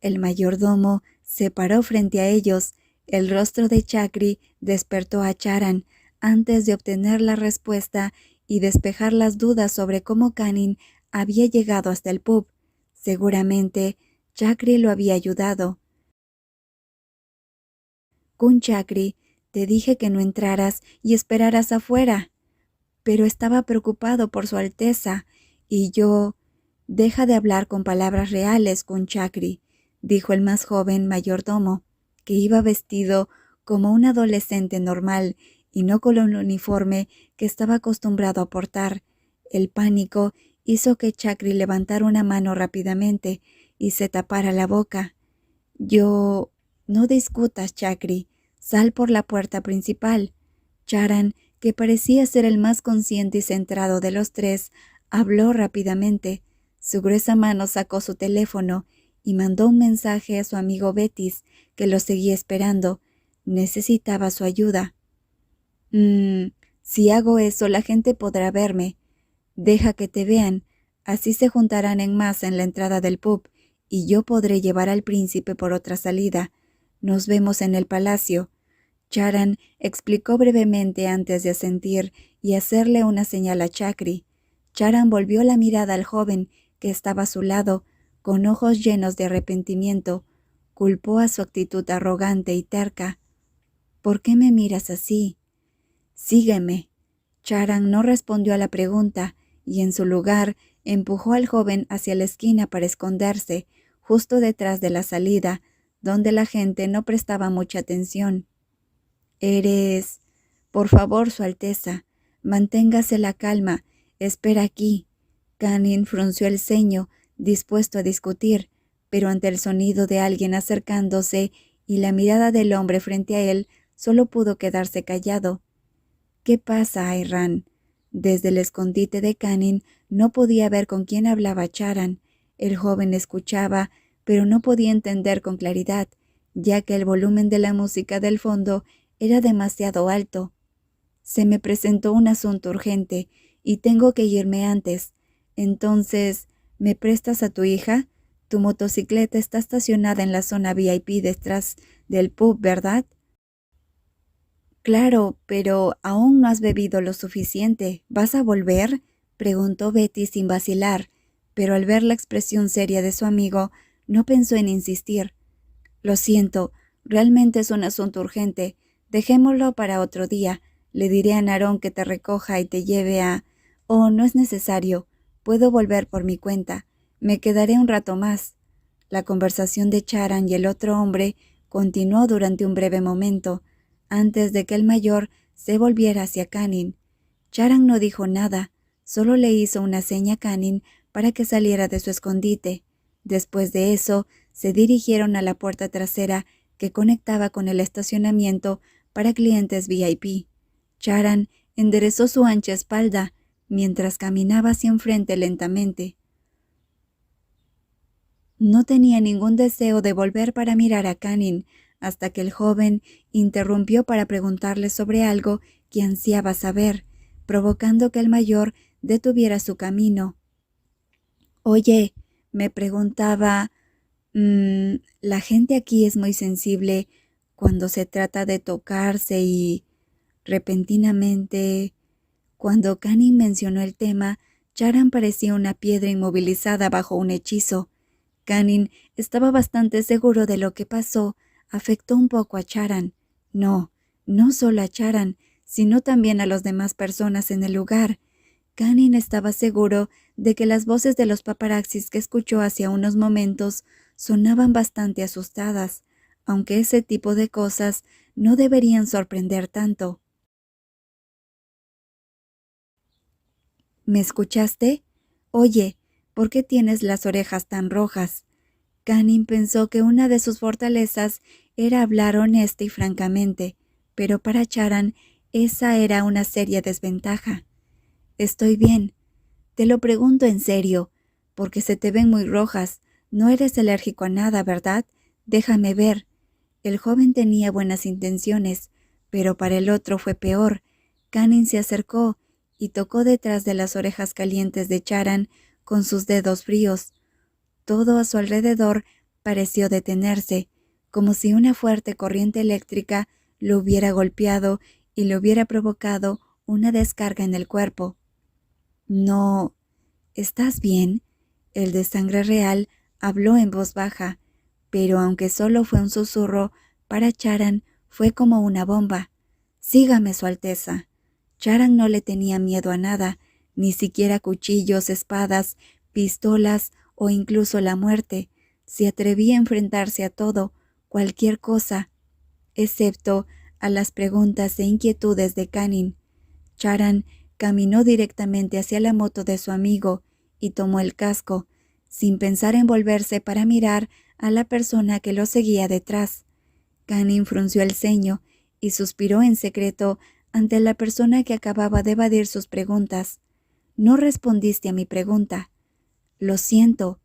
Speaker 1: el mayordomo se paró frente a ellos. El rostro de Chakri despertó a Charan antes de obtener la respuesta y despejar las dudas sobre cómo Canning había llegado hasta el pub. Seguramente Chakri lo había ayudado. Khun Chakri, te dije que no entraras y esperaras afuera. Pero estaba preocupado por su Alteza, y yo... Deja de hablar con palabras reales, Khun Chakri, dijo el más joven mayordomo, que iba vestido como un adolescente normal y no con el uniforme que estaba acostumbrado a portar. El pánico hizo que Chakri levantara una mano rápidamente y se tapara la boca. Yo... No discutas, Chakri. Sal por la puerta principal. Charan, que parecía ser el más consciente y centrado de los tres, habló rápidamente. Su gruesa mano sacó su teléfono y mandó un mensaje a su amigo Betis, que lo seguía esperando. Necesitaba su ayuda. Si hago eso, la gente podrá verme. Deja que te vean. Así se juntarán en masa en la entrada del pub, y yo podré llevar al príncipe por otra salida. Nos vemos en el palacio. Charan explicó brevemente antes de asentir y hacerle una señal a Chakri. Charan volvió la mirada al joven que estaba a su lado, con ojos llenos de arrepentimiento. Culpó a su actitud arrogante y terca. ¿Por qué me miras así? Sígueme. Charan no respondió a la pregunta y en su lugar empujó al joven hacia la esquina para esconderse, justo detrás de la salida, donde la gente no prestaba mucha atención. Eres... Por favor, Su Alteza, manténgase la calma. Espera aquí. Canning frunció el ceño, dispuesto a discutir, pero ante el sonido de alguien acercándose y la mirada del hombre frente a él, solo pudo quedarse callado. ¿Qué pasa, Airan? Desde el escondite de Canning no podía ver con quién hablaba Charan. El joven escuchaba, pero no podía entender con claridad, ya que el volumen de la música del fondo era demasiado alto. Se me presentó un asunto urgente y tengo que irme antes. Entonces, ¿me prestas a tu hija? Tu motocicleta está estacionada en la zona VIP detrás del pub, ¿verdad? Claro, pero aún no has bebido lo suficiente. ¿Vas a volver? Preguntó Betty sin vacilar, pero al ver la expresión seria de su amigo, no pensó en insistir. Lo siento, realmente es un asunto urgente. Dejémoslo para otro día. Le diré a Narón que te recoja y te lleve a... Oh, no es necesario. Puedo volver por mi cuenta. Me quedaré un rato más. La conversación de Charan y el otro hombre continuó durante un breve momento, antes de que el mayor se volviera hacia Canning. Charan no dijo nada, solo le hizo una seña a Canning para que saliera de su escondite. Después de eso, se dirigieron a la puerta trasera que conectaba con el estacionamiento para clientes VIP. Charan enderezó su ancha espalda mientras caminaba hacia enfrente lentamente. No tenía ningún deseo de volver para mirar a Canning, hasta que el joven interrumpió para preguntarle sobre algo que ansiaba saber, provocando que el mayor detuviera su camino. Oye, me preguntaba, la gente aquí es muy sensible cuando se trata de tocarse y... Repentinamente, cuando Canning mencionó el tema, Charan parecía una piedra inmovilizada bajo un hechizo. Canning estaba bastante seguro de lo que pasó. Afectó un poco a Charan. No, no solo a Charan, sino también a las demás personas en el lugar. Canning estaba seguro de que las voces de los paparazzis que escuchó hace unos momentos sonaban bastante asustadas, aunque ese tipo de cosas no deberían sorprender tanto. ¿Me escuchaste? Oye, ¿por qué tienes las orejas tan rojas? Canning pensó que una de sus fortalezas era hablar honesta y francamente, pero para Charan esa era una seria desventaja. «Estoy bien. Te lo pregunto en serio, porque se te ven muy rojas. No eres alérgico a nada, ¿verdad? Déjame ver». El joven tenía buenas intenciones, pero para el otro fue peor. Canning se acercó y tocó detrás de las orejas calientes de Charan con sus dedos fríos. Todo a su alrededor pareció detenerse, como si una fuerte corriente eléctrica lo hubiera golpeado y le hubiera provocado una descarga en el cuerpo. «No, ¿estás bien?». El de sangre real habló en voz baja, pero aunque solo fue un susurro, para Charan fue como una bomba. «Sígame, Su Alteza». Charan no le tenía miedo a nada, ni siquiera cuchillos, espadas, pistolas o incluso la muerte. Se atrevía a enfrentarse a todo, cualquier cosa, excepto a las preguntas e inquietudes de Canning. Charan caminó directamente hacia la moto de su amigo y tomó el casco, sin pensar en volverse para mirar a la persona que lo seguía detrás. Canning frunció el ceño y suspiró en secreto ante la persona que acababa de evadir sus preguntas. «No respondiste a mi pregunta». «Lo siento».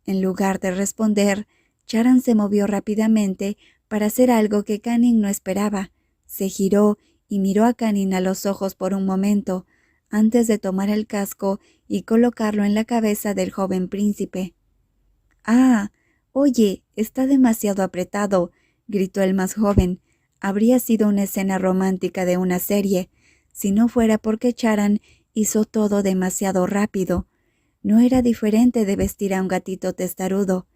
Speaker 1: En lugar de responder, Charan se movió rápidamente para hacer algo que Canning no esperaba. Se giró y miró a Canning a los ojos por un momento, antes de tomar el casco y colocarlo en la cabeza del joven príncipe. «Ah, oye, está demasiado apretado», gritó el más joven. Habría sido una escena romántica de una serie, si no fuera porque Charan hizo todo demasiado rápido. No era diferente de vestir a un gatito testarudo.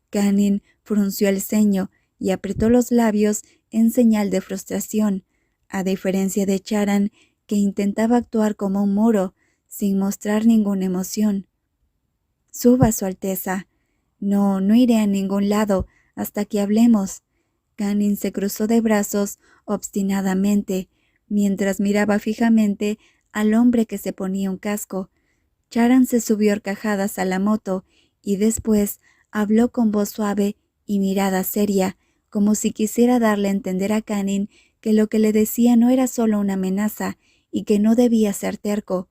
Speaker 1: Canning frunció el ceño y apretó los labios en señal de frustración, a diferencia de Charan, que intentaba actuar como un muro, sin mostrar ninguna emoción. «Suba, Su Alteza». «No, no iré a ningún lado hasta que hablemos». Canning se cruzó de brazos obstinadamente, mientras miraba fijamente al hombre que se ponía un casco. Charan se subió a horcajadas a la moto y después habló con voz suave y mirada seria, como si quisiera darle a entender a Canning que lo que le decía no era solo una amenaza y que no debía ser terco.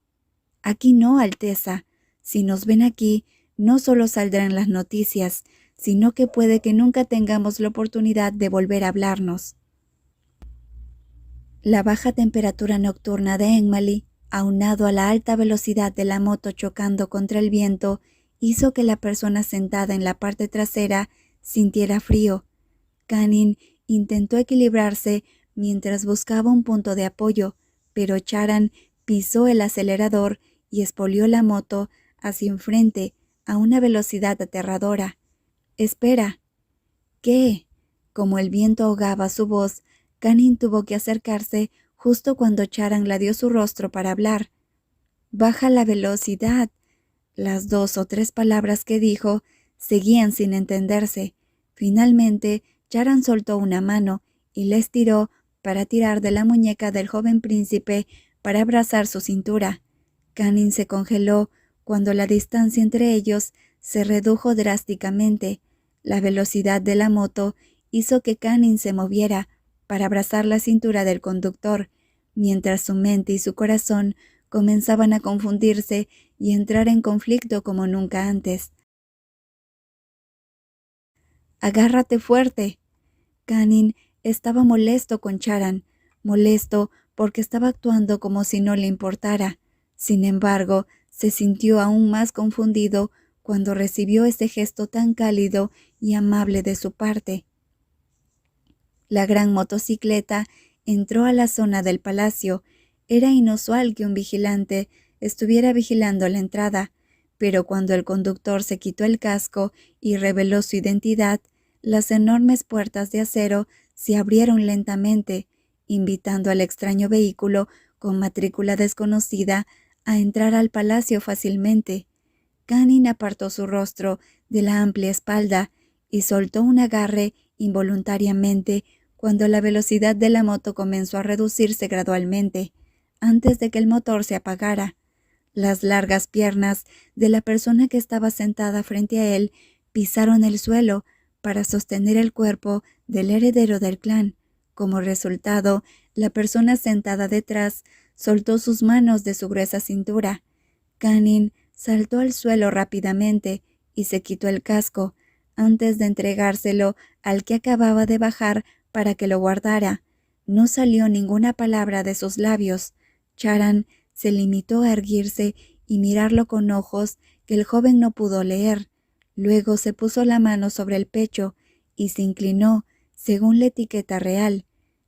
Speaker 1: «Aquí no, Alteza. Si nos ven aquí, no solo saldrán las noticias, sino que puede que nunca tengamos la oportunidad de volver a hablarnos». La baja temperatura nocturna de Engmally, aunado a la alta velocidad de la moto chocando contra el viento, hizo que la persona sentada en la parte trasera sintiera frío. Canning intentó equilibrarse mientras buscaba un punto de apoyo, pero Charan pisó el acelerador y espolió la moto hacia enfrente a una velocidad aterradora. «Espera». «¿Qué?». Como el viento ahogaba su voz, Canning tuvo que acercarse justo cuando Charan ladeó su rostro para hablar. «Baja la velocidad». Las 2 o 3 palabras que dijo seguían sin entenderse. Finalmente, Charan soltó una mano y le estiró para tirar de la muñeca del joven príncipe para abrazar su cintura. Canning se congeló cuando la distancia entre ellos se redujo drásticamente. La velocidad de la moto hizo que Canning se moviera para abrazar la cintura del conductor, mientras su mente y su corazón comenzaban a confundirse y entrar en conflicto como nunca antes. «Agárrate fuerte». Canning estaba molesto con Charan, molesto porque estaba actuando como si no le importara. Sin embargo, se sintió aún más confundido cuando recibió ese gesto tan cálido y amable de su parte. La gran motocicleta entró a la zona del palacio. Era inusual que un vigilante estuviera vigilando la entrada, pero cuando el conductor se quitó el casco y reveló su identidad, las enormes puertas de acero se abrieron lentamente, invitando al extraño vehículo con matrícula desconocida a entrar al palacio fácilmente. Canning apartó su rostro de la amplia espalda y soltó un agarre involuntariamente cuando la velocidad de la moto comenzó a reducirse gradualmente, antes de que el motor se apagara. Las largas piernas de la persona que estaba sentada frente a él pisaron el suelo para sostener el cuerpo del heredero del clan. Como resultado, la persona sentada detrás soltó sus manos de su gruesa cintura. Canning saltó al suelo rápidamente y se quitó el casco antes de entregárselo al que acababa de bajar para que lo guardara. No salió ninguna palabra de sus labios. Charan se limitó a erguirse y mirarlo con ojos que el joven no pudo leer. Luego se puso la mano sobre el pecho y se inclinó, según la etiqueta real.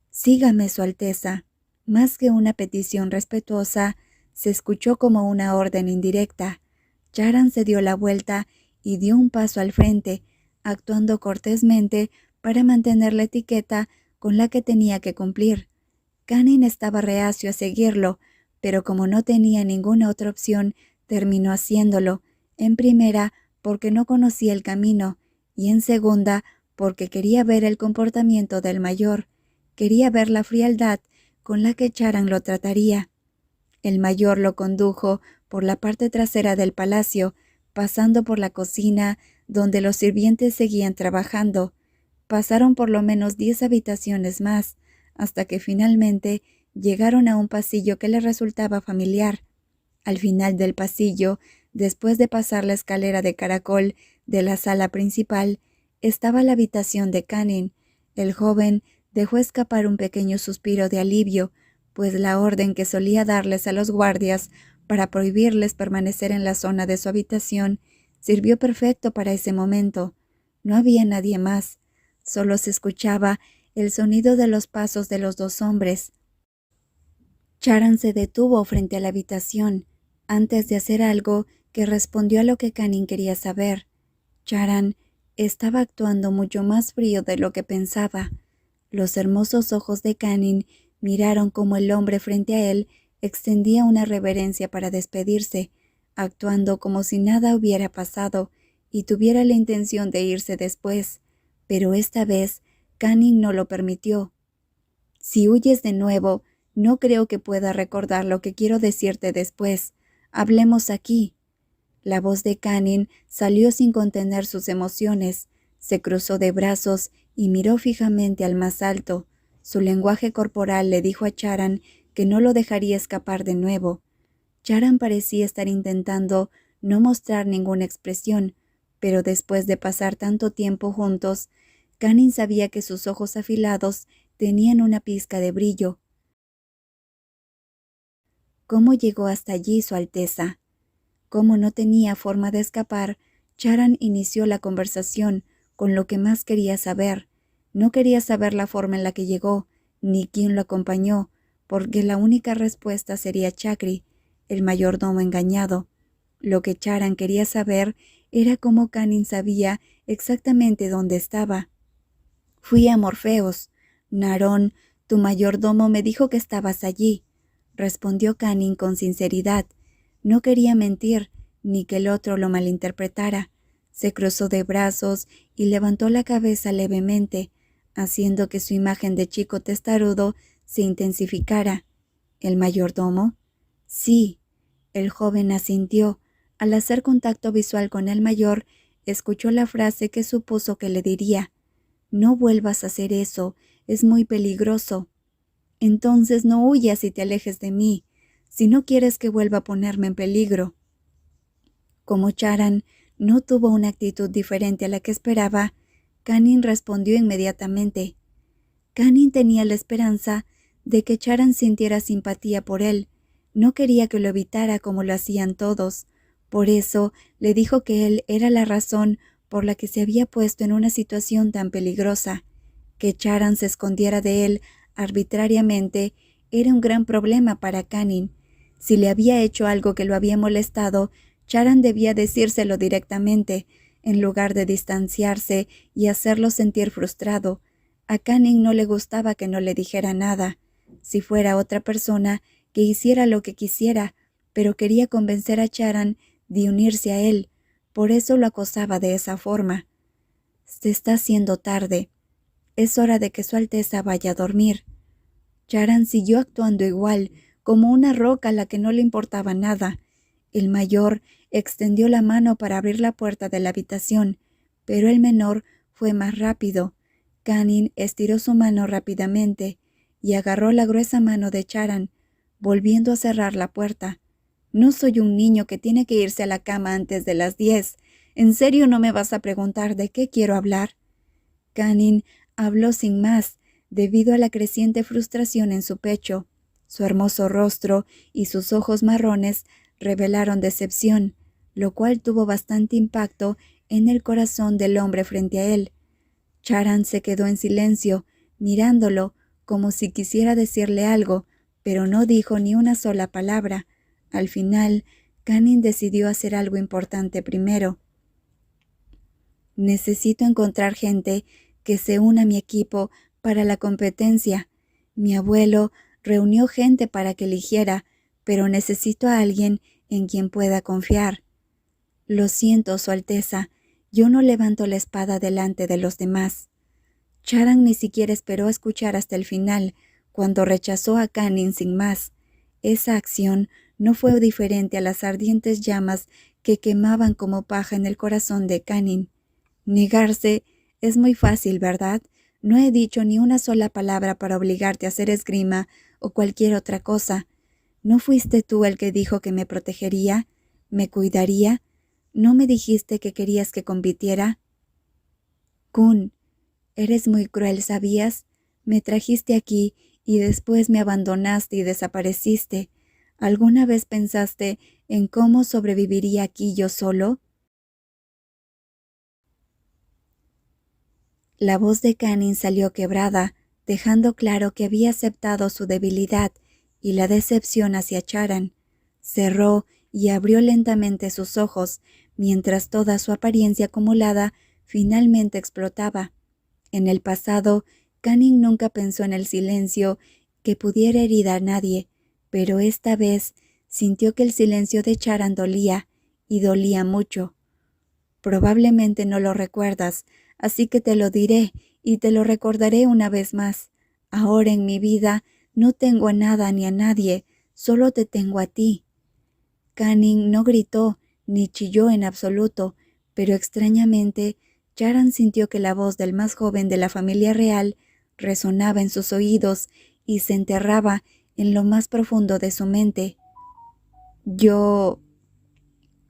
Speaker 1: «Sígame, Su Alteza». Más que una petición respetuosa, se escuchó como una orden indirecta. Charan se dio la vuelta y dio un paso al frente, actuando cortésmente para mantener la etiqueta con la que tenía que cumplir. Canning estaba reacio a seguirlo, pero como no tenía ninguna otra opción, terminó haciéndolo, en primera porque no conocía el camino, y en segunda porque quería ver el comportamiento del mayor, quería ver la frialdad con la que Charan lo trataría. El mayor lo condujo por la parte trasera del palacio, pasando por la cocina, donde los sirvientes seguían trabajando. Pasaron por lo menos 10 habitaciones más, hasta que finalmente llegaron a un pasillo que les resultaba familiar. Al final del pasillo, después de pasar la escalera de caracol de la sala principal, estaba la habitación de Canning. El joven dejó escapar un pequeño suspiro de alivio, pues la orden que solía darles a los guardias para prohibirles permanecer en la zona de su habitación sirvió perfecto para ese momento. No había nadie más. Solo se escuchaba el sonido de los pasos de los dos hombres. Charan se detuvo frente a la habitación, antes de hacer algo que respondió a lo que Canning quería saber. Charan estaba actuando mucho más frío de lo que pensaba. Los hermosos ojos de Canning miraron como el hombre frente a él extendía una reverencia para despedirse, actuando como si nada hubiera pasado y tuviera la intención de irse después. Pero esta vez Canning no lo permitió. «Si huyes de nuevo, no creo que pueda recordar lo que quiero decirte después. Hablemos aquí». La voz de Canning salió sin contener sus emociones. Se cruzó de brazos y miró fijamente al más alto. Su lenguaje corporal le dijo a Charan que no lo dejaría escapar de nuevo. Charan parecía estar intentando no mostrar ninguna expresión, pero después de pasar tanto tiempo juntos, Canning sabía que sus ojos afilados tenían una pizca de brillo. ¿Cómo llegó hasta allí, Su Alteza? Como no tenía forma de escapar, Charan inició la conversación con lo que más quería saber. No quería saber la forma en la que llegó, ni quién lo acompañó, porque la única respuesta sería Chakri, el mayordomo engañado. Lo que Charan quería saber era cómo Canning sabía exactamente dónde estaba. «Fui a Morfeos. Narón, tu mayordomo, me dijo que estabas allí», respondió Canning con sinceridad. No quería mentir, ni que el otro lo malinterpretara. Se cruzó de brazos y levantó la cabeza levemente, haciendo que su imagen de chico testarudo se intensificara. «¿El mayordomo?» «Sí». El joven asintió. Al hacer contacto visual con el mayor, escuchó la frase que supuso que le diría: «No vuelvas a hacer eso, es muy peligroso». «Entonces no huyas y te alejes de mí, si no quieres que vuelva a ponerme en peligro». Como Charan no tuvo una actitud diferente a la que esperaba, Canning respondió inmediatamente. Canning tenía la esperanza de que Charan sintiera simpatía por él. No quería que lo evitara como lo hacían todos. Por eso le dijo que él era la razón por la que se había puesto en una situación tan peligrosa. Que Charan se escondiera de él arbitrariamente era un gran problema para Canning. Si le había hecho algo que lo había molestado, Charan debía decírselo directamente, en lugar de distanciarse y hacerlo sentir frustrado. A Canning no le gustaba que no le dijera nada. Si fuera otra persona, que hiciera lo que quisiera, pero quería convencer a Charan de unirse a él. Por eso lo acosaba de esa forma. «Se está haciendo tarde. Es hora de que Su Alteza vaya a dormir». Charan siguió actuando igual, como una roca a la que no le importaba nada. El mayor extendió la mano para abrir la puerta de la habitación, pero el menor fue más rápido. Canning estiró su mano rápidamente y agarró la gruesa mano de Charan, volviendo a cerrar la puerta. «No soy un niño que tiene que irse a la cama antes de las 10. ¿En serio no me vas a preguntar de qué quiero hablar?» Canning habló sin más, debido a la creciente frustración en su pecho. Su hermoso rostro y sus ojos marrones revelaron decepción, lo cual tuvo bastante impacto en el corazón del hombre frente a él. Charan se quedó en silencio, mirándolo, como si quisiera decirle algo, pero no dijo ni una sola palabra. Al final, Canning decidió hacer algo importante primero. «Necesito encontrar gente que se una a mi equipo para la competencia. Mi abuelo reunió gente para que eligiera, pero necesito a alguien en quien pueda confiar». «Lo siento, Su Alteza, yo no levanto la espada delante de los demás». Charan ni siquiera esperó a escuchar hasta el final, cuando rechazó a Canning sin más. Esa acción no fue diferente a las ardientes llamas que quemaban como paja en el corazón de Canning. Negarse es muy fácil, ¿verdad? No he dicho ni una sola palabra para obligarte a hacer esgrima o cualquier otra cosa. ¿No fuiste tú el que dijo que me protegería? ¿Me cuidaría? ¿No me dijiste que querías que compitiera? Kun, eres muy cruel, ¿sabías? Me trajiste aquí y después me abandonaste y desapareciste. ¿Alguna vez pensaste en cómo sobreviviría aquí yo solo? La voz de Canning salió quebrada, dejando claro que había aceptado su debilidad y la decepción hacia Charan. Cerró y abrió lentamente sus ojos, mientras toda su apariencia acumulada finalmente explotaba. En el pasado, Canning nunca pensó en el silencio que pudiera herir a nadie, pero esta vez sintió que el silencio de Charan dolía, y dolía mucho. «Probablemente no lo recuerdas, así que te lo diré y te lo recordaré una vez más. Ahora en mi vida no tengo a nada ni a nadie, solo te tengo a ti». Canning no gritó ni chilló en absoluto, pero extrañamente Charan sintió que la voz del más joven de la familia real resonaba en sus oídos y se enterraba en lo más profundo de su mente. «Yo...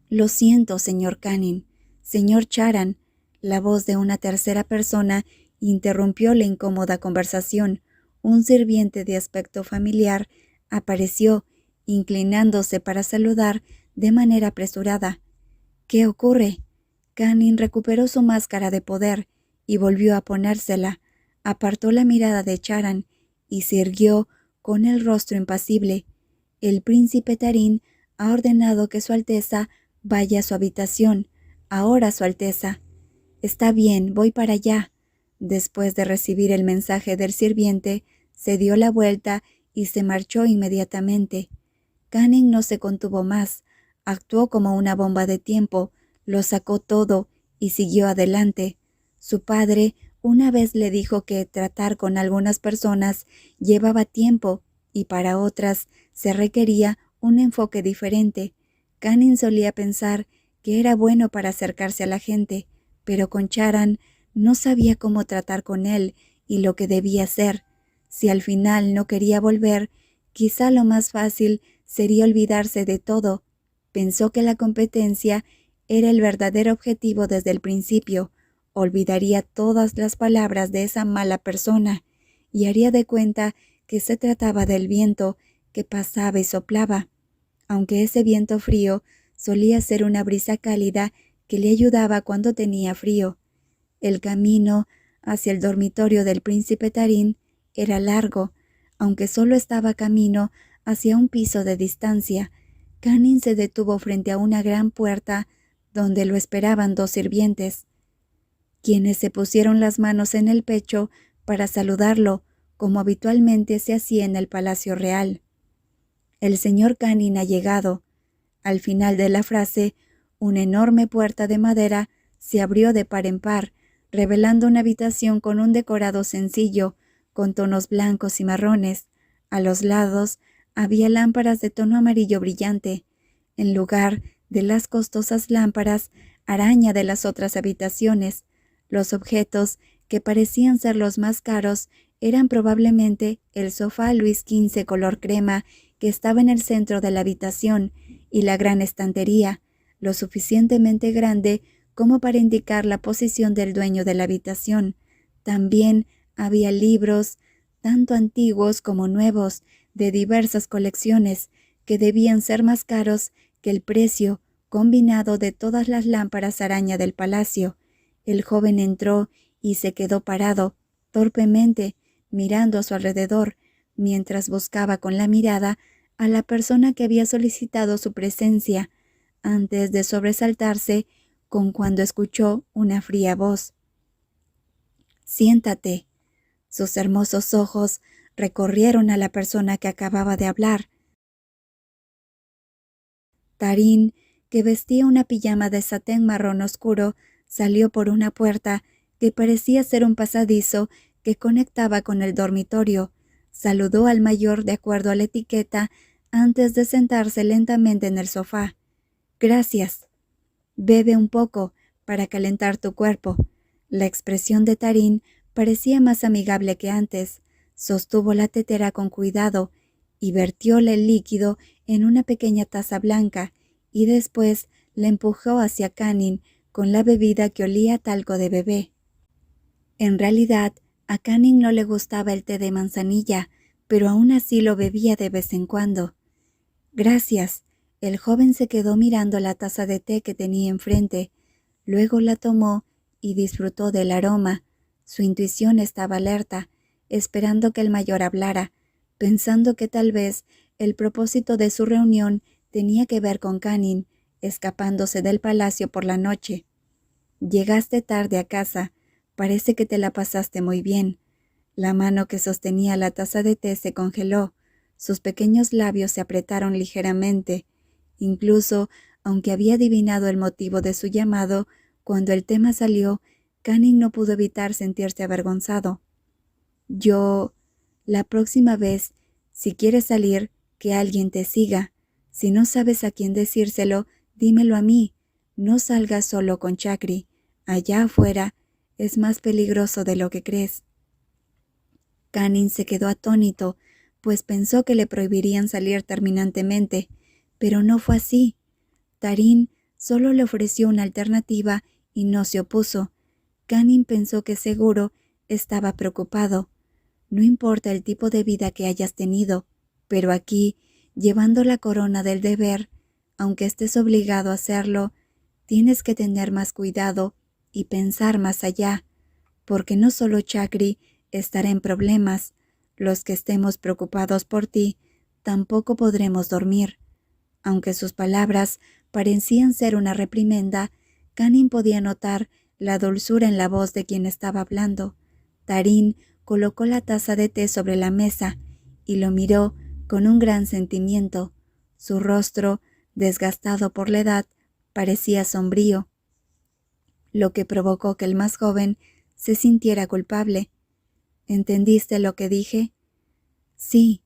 Speaker 1: Lo siento, señor Canning. Señor Charan». La voz de una tercera persona interrumpió la incómoda conversación. Un sirviente de aspecto familiar apareció, inclinándose para saludar de manera apresurada. «¿Qué ocurre?» Canning recuperó su máscara de poder y volvió a ponérsela. Apartó la mirada de Charan y se irguió con el rostro impasible. «El príncipe Tarín ha ordenado que Su Alteza vaya a su habitación. Ahora, Su Alteza». «Está bien, voy para allá». Después de recibir el mensaje del sirviente, se dio la vuelta y se marchó inmediatamente. Canning no se contuvo más. Actuó como una bomba de tiempo, lo sacó todo y siguió adelante. Su padre una vez le dijo que tratar con algunas personas llevaba tiempo y para otras se requería un enfoque diferente. Canning solía pensar que era bueno para acercarse a la gente, pero con Charan no sabía cómo tratar con él y lo que debía hacer. Si al final no quería volver, quizá lo más fácil sería olvidarse de todo. Pensó que la competencia era el verdadero objetivo desde el principio. Olvidaría todas las palabras de esa mala persona y haría de cuenta que se trataba del viento que pasaba y soplaba, aunque ese viento frío solía ser una brisa cálida que le ayudaba cuando tenía frío. El camino hacia el dormitorio del príncipe Tarín era largo, aunque solo estaba camino hacia un piso de distancia. Canning se detuvo frente a una gran puerta donde lo esperaban dos sirvientes, quienes se pusieron las manos en el pecho para saludarlo, como habitualmente se hacía en el palacio real. «El señor Canning ha llegado». Al final de la frase, una enorme puerta de madera se abrió de par en par, revelando una habitación con un decorado sencillo, con tonos blancos y marrones. A los lados había lámparas de tono amarillo brillante. En lugar de las costosas lámparas, araña de las otras habitaciones. Los objetos, que parecían ser los más caros, eran probablemente el sofá Luis XV color crema que estaba en el centro de la habitación y la gran estantería, lo suficientemente grande como para indicar la posición del dueño de la habitación. También había libros, tanto antiguos como nuevos, de diversas colecciones, que debían ser más caros que el precio combinado de todas las lámparas araña del palacio. El joven entró y se quedó parado, torpemente, mirando a su alrededor, mientras buscaba con la mirada a la persona que había solicitado su presencia, antes de sobresaltarse con cuando escuchó una fría voz. «Siéntate». Sus hermosos ojos recorrieron a la persona que acababa de hablar. Tarín, que vestía una pijama de satén marrón oscuro, salió por una puerta que parecía ser un pasadizo que conectaba con el dormitorio. Saludó al mayor de acuerdo a la etiqueta antes de sentarse lentamente en el sofá. «Gracias. Bebe un poco para calentar tu cuerpo». La expresión de Tarín parecía más amigable que antes. Sostuvo la tetera con cuidado y vertióle el líquido en una pequeña taza blanca y después la empujó hacia Canning con la bebida que olía a talco de bebé. En realidad, a Canning no le gustaba el té de manzanilla, pero aún así lo bebía de vez en cuando. «Gracias». El joven se quedó mirando la taza de té que tenía enfrente. Luego la tomó y disfrutó del aroma. Su intuición estaba alerta, esperando que el mayor hablara, pensando que tal vez el propósito de su reunión tenía que ver con Canning, escapándose del palacio por la noche. «Llegaste tarde a casa. Parece que te la pasaste muy bien». La mano que sostenía la taza de té se congeló. Sus pequeños labios se apretaron ligeramente. Incluso, aunque había adivinado el motivo de su llamado, cuando el tema salió, Canning no pudo evitar sentirse avergonzado. La próxima vez, si quieres salir, que alguien te siga. Si no sabes a quién decírselo, dímelo a mí. No salgas solo con Chakri. Allá afuera es más peligroso de lo que crees». Canning se quedó atónito, pues pensó que le prohibirían salir terminantemente, pero no fue así. Tarín solo le ofreció una alternativa y no se opuso. Canning pensó que seguro estaba preocupado. «No importa el tipo de vida que hayas tenido, pero aquí, llevando la corona del deber, aunque estés obligado a hacerlo, tienes que tener más cuidado y pensar más allá, porque no solo Chakri estará en problemas, los que estemos preocupados por ti tampoco podremos dormir». Aunque sus palabras parecían ser una reprimenda, Canning podía notar la dulzura en la voz de quien estaba hablando. Tarín colocó la taza de té sobre la mesa y lo miró con un gran sentimiento. Su rostro, desgastado por la edad, parecía sombrío, lo que provocó que el más joven se sintiera culpable. «¿Entendiste lo que dije?» «Sí».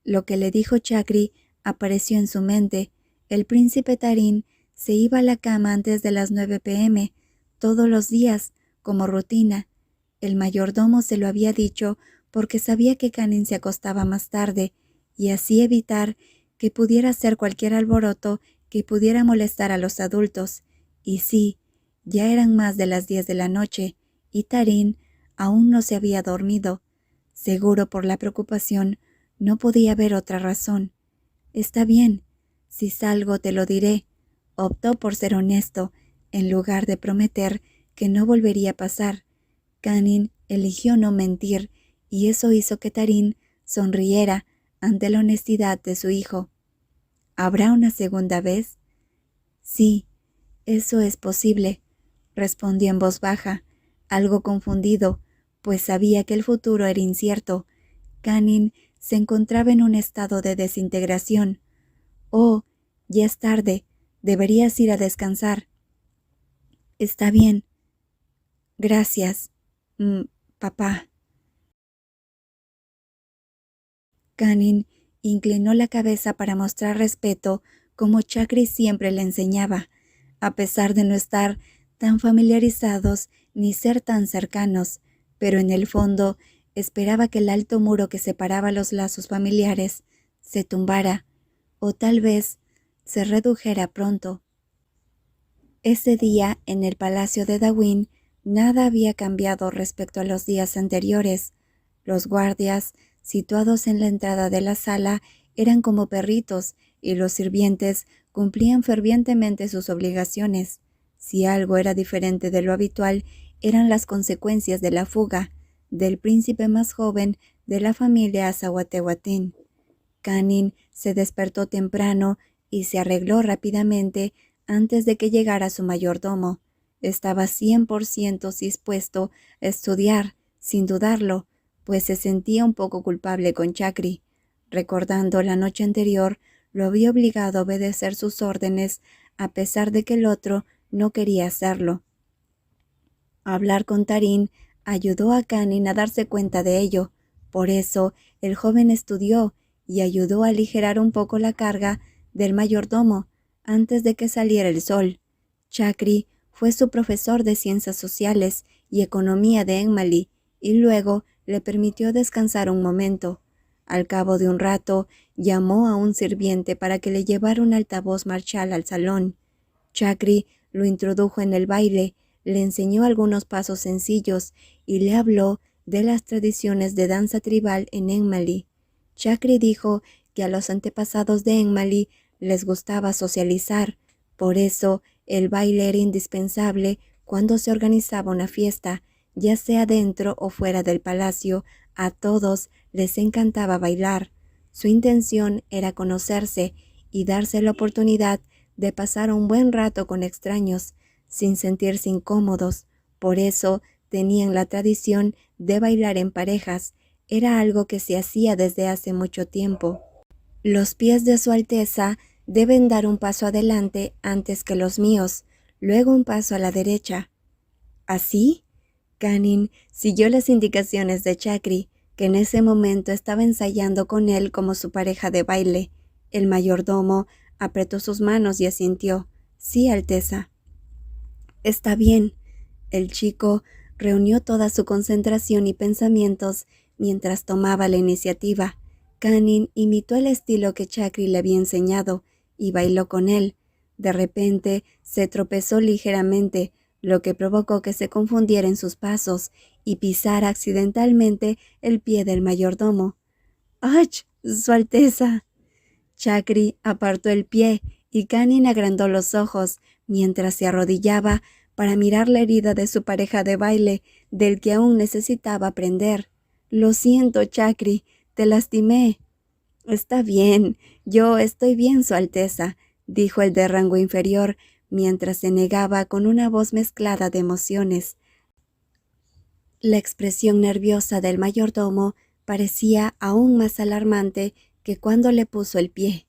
Speaker 1: Lo que le dijo Chakri apareció en su mente. El príncipe Tarín se iba a la cama antes de las 9 p.m. todos los días, como rutina. El mayordomo se lo había dicho porque sabía que Canning se acostaba más tarde, y así evitar que pudiera hacer cualquier alboroto que pudiera molestar a los adultos. Y sí, ya eran más de las 10 de la noche, y Tarín aún no se había dormido. Seguro por la preocupación, no podía haber otra razón. «Está bien, si salgo te lo diré». Optó por ser honesto, en lugar de prometer que no volvería a pasar. Canning eligió no mentir, y eso hizo que Tarín sonriera ante la honestidad de su hijo. «¿Habrá una segunda vez?» «Sí, eso es posible», respondió en voz baja, algo confundido, pues sabía que el futuro era incierto. Canning se encontraba en un estado de desintegración. «Oh, ya es tarde. Deberías ir a descansar». «Está bien. Gracias, papá». Canning inclinó la cabeza para mostrar respeto, como Chakri siempre le enseñaba. a pesar de no estar tan familiarizados ni ser tan cercanos, pero en el fondo esperaba que el alto muro que separaba los lazos familiares se tumbara, o tal vez se redujera pronto. Ese día, en el palacio de Dawin, nada había cambiado respecto a los días anteriores. Los guardias, situados en la entrada de la sala, eran como perritos, y los sirvientes cumplían fervientemente sus obligaciones. Si algo era diferente de lo habitual, eran las consecuencias de la fuga del príncipe más joven de la familia Azahuatehuatín. Canin se despertó temprano y se arregló rápidamente antes de que llegara su mayordomo. Estaba 100% dispuesto a estudiar, sin dudarlo, pues se sentía un poco culpable con Chakri. Recordando la noche anterior, lo había obligado a obedecer sus órdenes, a pesar de que el otro no quería hacerlo. Hablar con Tarín ayudó a Canin a darse cuenta de ello. Por eso, el joven estudió y ayudó a aligerar un poco la carga del mayordomo antes de que saliera el sol. Chakri fue su profesor de ciencias sociales y economía de Enmali y luego le permitió descansar un momento. Al cabo de un rato, llamó a un sirviente para que le llevara un altavoz Marshall al salón. Chakri lo introdujo en el baile, le enseñó algunos pasos sencillos y le habló de las tradiciones de danza tribal en Enmali. Chakri dijo que a los antepasados de Enmali les gustaba socializar, por eso el baile era indispensable cuando se organizaba una fiesta, ya sea dentro o fuera del palacio. A todos les encantaba bailar. Su intención era conocerse y darse la oportunidad de pasar un buen rato con extraños, sin sentirse incómodos. Por eso tenían la tradición de bailar en parejas. Era algo que se hacía desde hace mucho tiempo. Los pies de Su Alteza deben dar un paso adelante antes que los míos, luego un paso a la derecha. ¿Así? Canin siguió las indicaciones de Chakri, que en ese momento estaba ensayando con él como su pareja de baile. El mayordomo apretó sus manos y asintió. Sí, Alteza. Está bien. El chico reunió toda su concentración y pensamientos mientras tomaba la iniciativa. Canin imitó el estilo que Chakri le había enseñado y bailó con él. De repente se tropezó ligeramente, lo que provocó que se confundiera en sus pasos y pisara accidentalmente el pie del mayordomo. ¡Ach! ¡Su Alteza! Chakri apartó el pie y Canin agrandó los ojos mientras se arrodillaba para mirar la herida de su pareja de baile, del que aún necesitaba aprender. Lo siento, Chakri, te lastimé. Está bien, yo estoy bien, Su Alteza, dijo el de rango inferior, mientras se negaba con una voz mezclada de emociones. La expresión nerviosa del mayordomo parecía aún más alarmante que cuando le puso el pie.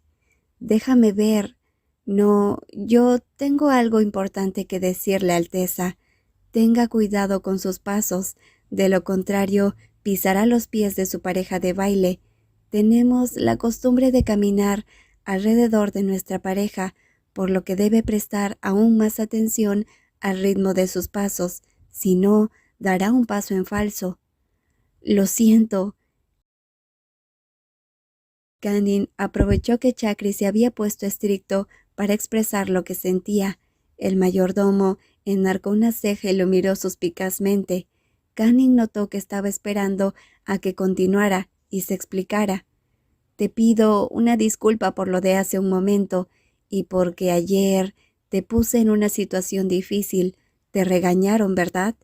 Speaker 1: Déjame ver. No, yo tengo algo importante que decirle, Alteza. Tenga cuidado con sus pasos, de lo contrario, pisará los pies de su pareja de baile. Tenemos la costumbre de caminar alrededor de nuestra pareja, por lo que debe prestar aún más atención al ritmo de sus pasos, si no, dará un paso en falso. Lo siento. Canin aprovechó que Chakri se había puesto estricto para expresar lo que sentía. El mayordomo enarcó una ceja y lo miró suspicazmente. Canin notó que estaba esperando a que continuara y se explicara. Te pido una disculpa por lo de hace un momento y porque ayer te puse en una situación difícil. Te regañaron, ¿verdad?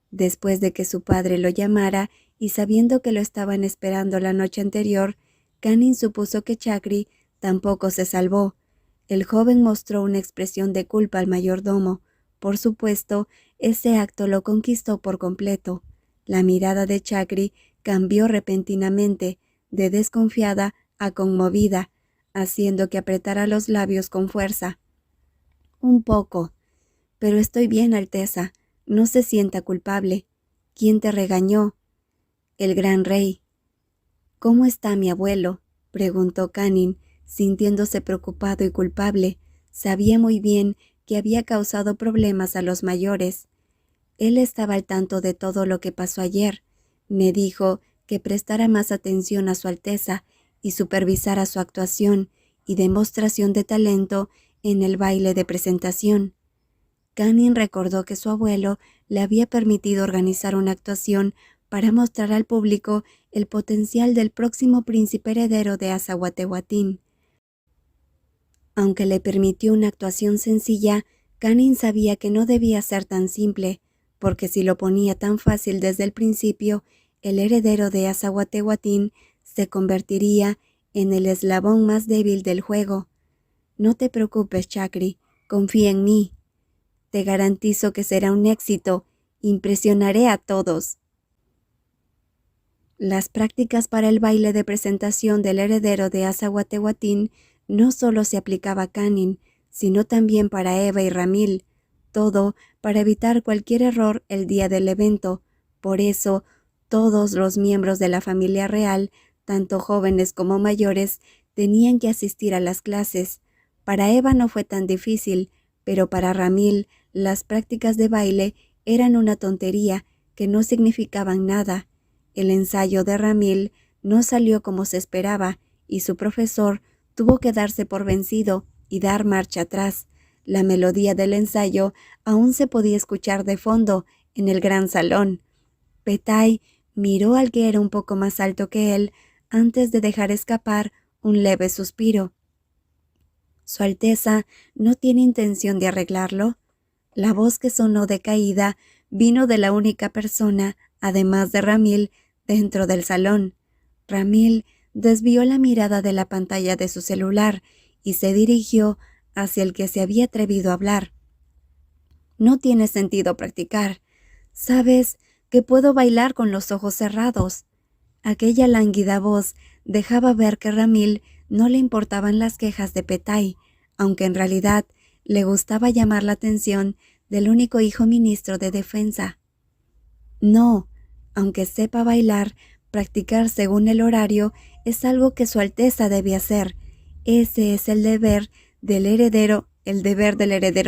Speaker 1: Después de que su padre lo llamara y sabiendo que lo estaban esperando la noche anterior, Canin supuso que Chakri tampoco se salvó. El joven mostró una expresión de culpa al mayordomo. Por supuesto, ese acto lo conquistó por completo. La mirada de Chakri cambió repentinamente, de desconfiada a conmovida, haciendo que apretara los labios con fuerza. Un poco. Pero estoy bien, Alteza. No se sienta culpable. ¿Quién te regañó? El gran rey. ¿Cómo está mi abuelo?, preguntó Canin, sintiéndose preocupado y culpable. Sabía muy bien
Speaker 2: que había causado problemas a los mayores. Él estaba al tanto de todo lo que pasó ayer. Me dijo que prestara más atención a Su Alteza y supervisara su actuación y demostración de talento en el baile de presentación. Canning recordó que su abuelo le había permitido organizar una actuación para mostrar al público el potencial del próximo príncipe heredero de Azahuatehuatín. Aunque le permitió una actuación sencilla, Canning sabía que no debía ser tan simple, porque si lo ponía tan fácil desde el principio, el heredero de Azahuatehuatín se convertiría en el eslabón más débil del juego. No te preocupes, Chakri, confía en mí. Te garantizo que será un éxito. Impresionaré a todos. Las prácticas para el baile de presentación del heredero de Azahuatehuatín no solo se aplicaba a Canning, sino también para Eva y Ramil, todo para evitar cualquier error el día del evento. Por eso, todos los miembros de la familia real, tanto jóvenes como mayores, tenían que asistir a las clases. Para Eva no fue tan difícil, pero para Ramil, las prácticas de baile eran una tontería que no significaban nada. El ensayo de Ramil no salió como se esperaba y su profesor tuvo que darse por vencido y dar marcha atrás. La melodía del ensayo aún se podía escuchar de fondo en el gran salón. Petai miró al que era un poco más alto que él antes de dejar escapar un leve suspiro. ¿Su Alteza no tiene intención de arreglarlo? La voz que sonó decaída vino de la única persona, además de Ramil, dentro del salón. Ramil desvió la mirada de la pantalla de su celular y se dirigió hacia el que se había atrevido a hablar. No tiene sentido practicar. Sabes que puedo bailar con los ojos cerrados. Aquella lánguida voz dejaba ver que Ramil no le importaban las quejas de Petai, aunque en realidad le gustaba llamar la atención del único hijo ministro de defensa. No, aunque sepa bailar, practicar según el horario es algo que Su Alteza debe hacer. Ese es el deber del heredero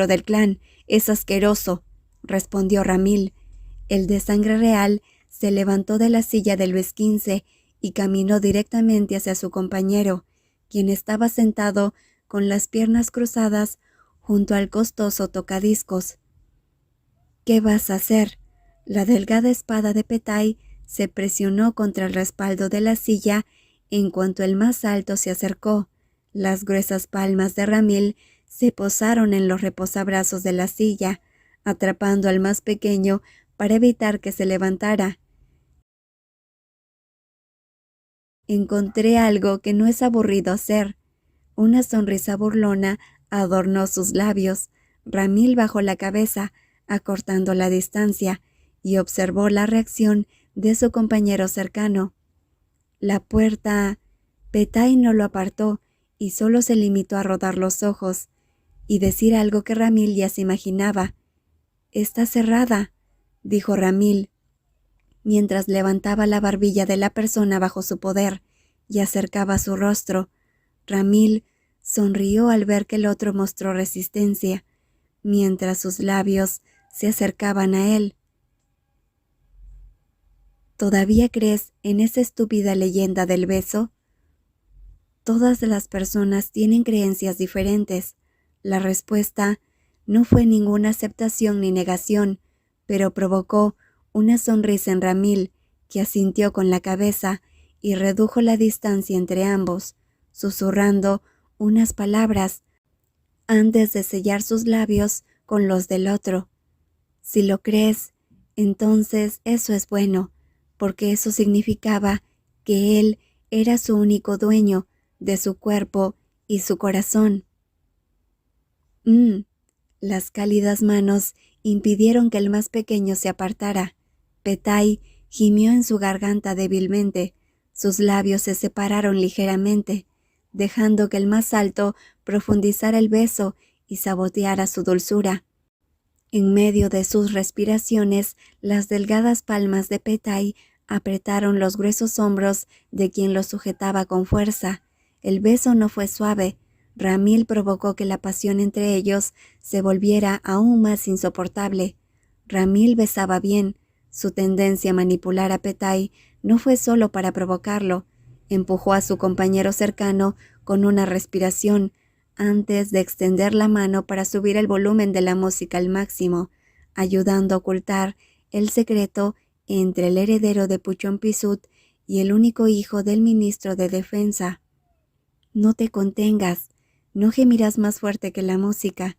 Speaker 2: del clan. Es asqueroso, respondió Ramil. El de sangre real se levantó de la silla del Luis XV y caminó directamente hacia su compañero, quien estaba sentado con las piernas cruzadas junto al costoso tocadiscos. ¿Qué vas a hacer? La delgada espada de Petai se presionó contra el respaldo de la silla en cuanto el más alto se acercó. Las gruesas palmas de Ramil se posaron en los reposabrazos de la silla, atrapando al más pequeño para evitar que se levantara. Encontré algo que no es aburrido hacer. Una sonrisa burlona adornó sus labios. Ramil bajó la cabeza, acortando la distancia, y observó la reacción de su compañero cercano. La puerta... Petai no lo apartó y solo se limitó a rodar los ojos y decir algo que Ramil ya se imaginaba. «Está cerrada», dijo Ramil, mientras levantaba la barbilla de la persona bajo su poder y acercaba su rostro. Ramil sonrió al ver que el otro mostró resistencia, mientras sus labios se acercaban a él. ¿Todavía crees en esa estúpida leyenda del beso? Todas las personas tienen creencias diferentes. La respuesta no fue ninguna aceptación ni negación, pero provocó una sonrisa en Ramil, que asintió con la cabeza y redujo la distancia entre ambos, susurrando unas palabras antes de sellar sus labios con los del otro. Si lo crees, entonces eso es bueno, porque eso significaba que él era su único dueño de su cuerpo y su corazón. Las cálidas manos impidieron que el más pequeño se apartara. Petai gimió en su garganta débilmente. Sus labios se separaron ligeramente, dejando que el más alto profundizara el beso y saboteara su dulzura. En medio de sus respiraciones, las delgadas palmas de Petai apretaron los gruesos hombros de quien lo sujetaba con fuerza. El beso no fue suave. Ramil provocó que la pasión entre ellos se volviera aún más insoportable. Ramil besaba bien. Su tendencia a manipular a Petai no fue solo para provocarlo. Empujó a su compañero cercano con una respiración antes de extender la mano para subir el volumen de la música al máximo, ayudando a ocultar el secreto entre el heredero de Puchón Pisut y el único hijo del ministro de Defensa. No te contengas, no gemirás más fuerte que la música.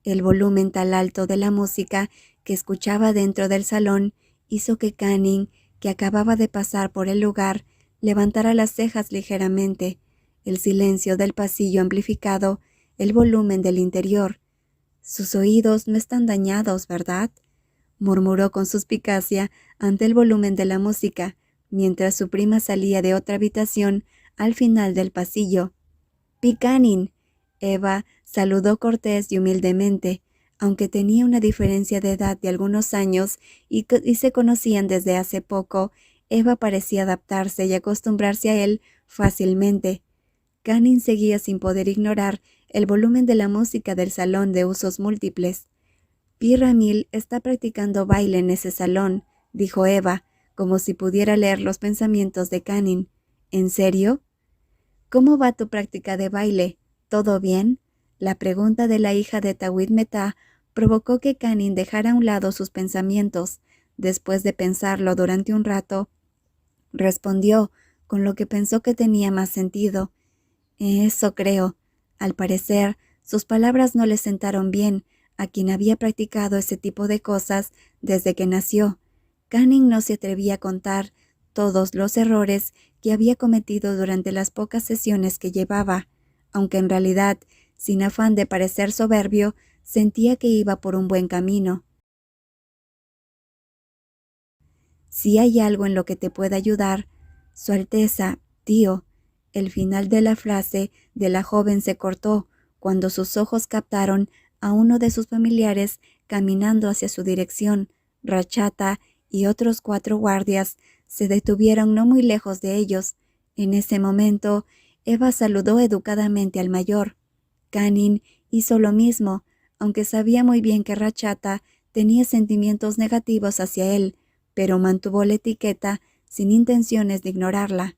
Speaker 2: El volumen tan alto de la música que escuchaba dentro del salón hizo que Canning, que acababa de pasar por el lugar, levantara las cejas ligeramente. El silencio del pasillo amplificado, el volumen del interior. Sus oídos no están dañados, ¿verdad?, murmuró con suspicacia ante el volumen de la música, mientras su prima salía de otra habitación al final del pasillo. «Picanin», Eva saludó cortés y humildemente, aunque tenía una diferencia de edad de algunos años y se conocían desde hace poco. Eva parecía adaptarse y acostumbrarse a él fácilmente. Canning seguía sin poder ignorar el volumen de la música del salón de usos múltiples. «Pi Ramil está practicando baile en ese salón», dijo Eva, como si pudiera leer los pensamientos de Canning. «¿En serio? ¿Cómo va tu práctica de baile? ¿Todo bien?». La pregunta de la hija de Tawit Metá provocó que Canning dejara a un lado sus pensamientos. Después de pensarlo durante un rato, respondió con lo que pensó que tenía más sentido. «Eso creo». Al parecer, sus palabras no le sentaron bien a quien había practicado ese tipo de cosas desde que nació. Canning no se atrevía a contar todos los errores que había cometido durante las pocas sesiones que llevaba, aunque en realidad, sin afán de parecer soberbio, sentía que iba por un buen camino. «Si hay algo en lo que te pueda ayudar, Su Alteza, tío». El final de la frase de la joven se cortó cuando sus ojos captaron a uno de sus familiares caminando hacia su dirección. Rachata y otros 4 guardias se detuvieron no muy lejos de ellos. En ese momento, Eva saludó educadamente al mayor. Canning hizo lo mismo, aunque sabía muy bien que Rachata tenía sentimientos negativos hacia él, pero mantuvo la etiqueta sin intenciones de ignorarla.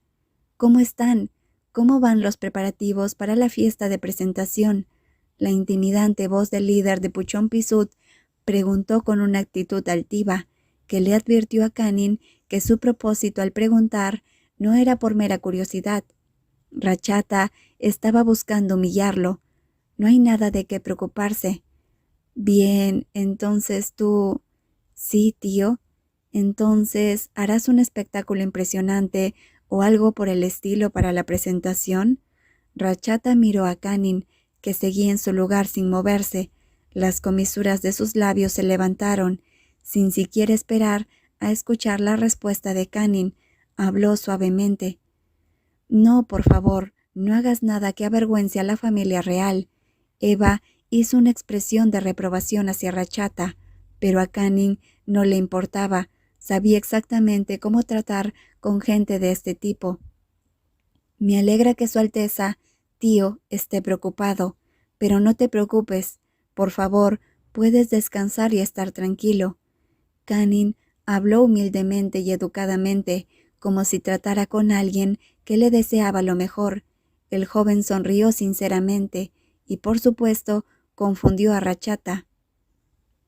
Speaker 2: «¿Cómo están? ¿Cómo van los preparativos para la fiesta de presentación?». La intimidante voz del líder de Puchón Pisut preguntó con una actitud altiva, que le advirtió a Canning que su propósito al preguntar no era por mera curiosidad. Rachata estaba buscando humillarlo. «No hay nada de qué preocuparse». «Bien, entonces tú...». «Sí, tío». «Entonces, ¿harás un espectáculo impresionante o algo por el estilo para la presentación?». Rachata miró a Canning, que seguía en su lugar sin moverse. Las comisuras de sus labios se levantaron. Sin siquiera esperar a escuchar la respuesta de Canning, habló suavemente. «No, por favor, no hagas nada que avergüence a la familia real». Eva hizo una expresión de reprobación hacia Rachata, pero a Canning no le importaba. Sabía exactamente cómo tratar con gente de este tipo. «Me alegra que Su Alteza, tío, esté preocupado, pero no te preocupes. Por favor, puedes descansar y estar tranquilo». Canning habló humildemente y educadamente, como si tratara con alguien que le deseaba lo mejor. El joven sonrió sinceramente y, por supuesto, confundió a Rachata.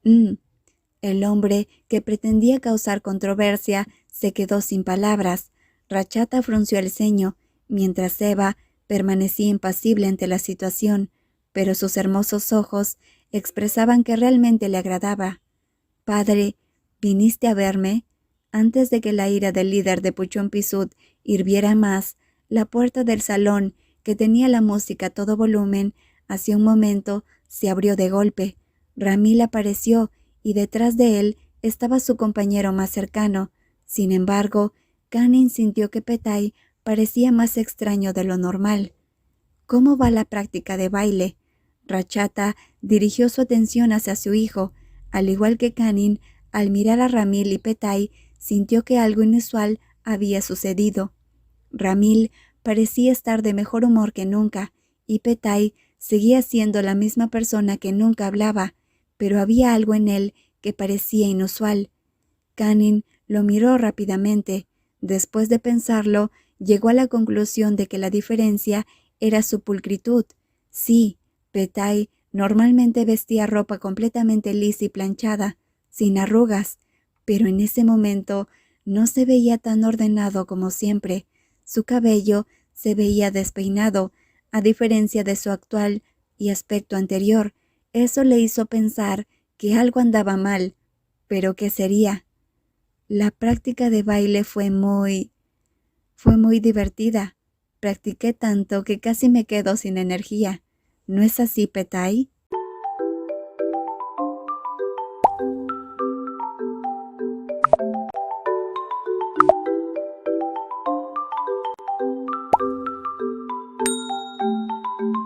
Speaker 2: El hombre, que pretendía causar controversia, se quedó sin palabras. Rachata frunció el ceño, mientras Eva permanecía impasible ante la situación, pero sus hermosos ojos expresaban que realmente le agradaba. «Padre, ¿viniste a verme?». Antes de que la ira del líder de Puchón Pisut hirviera más, la puerta del salón, que tenía la música a todo volumen, hace un momento se abrió de golpe. Ramil apareció y detrás de él estaba su compañero más cercano. Sin embargo, Canning sintió que Petai parecía más extraño de lo normal. «¿Cómo va la práctica de baile?». Rachata dirigió su atención hacia su hijo. Al igual que Canning, al mirar a Ramil y Petai, sintió que algo inusual había sucedido. Ramil parecía estar de mejor humor que nunca, y Petai Seguía siendo la misma persona que nunca hablaba, pero había algo en él que parecía inusual. Canning lo miró rápidamente. Después de pensarlo, llegó a la conclusión de que la diferencia era su pulcritud. Sí, Petai normalmente vestía ropa completamente lisa y planchada, sin arrugas, pero en ese momento no se veía tan ordenado como siempre. Su cabello se veía despeinado, a diferencia de su actual y aspecto anterior. Eso le hizo pensar que algo andaba mal. ¿Pero qué sería? La práctica de baile fue muy divertida. Practiqué tanto que casi me quedo sin energía. ¿No es así, Petai?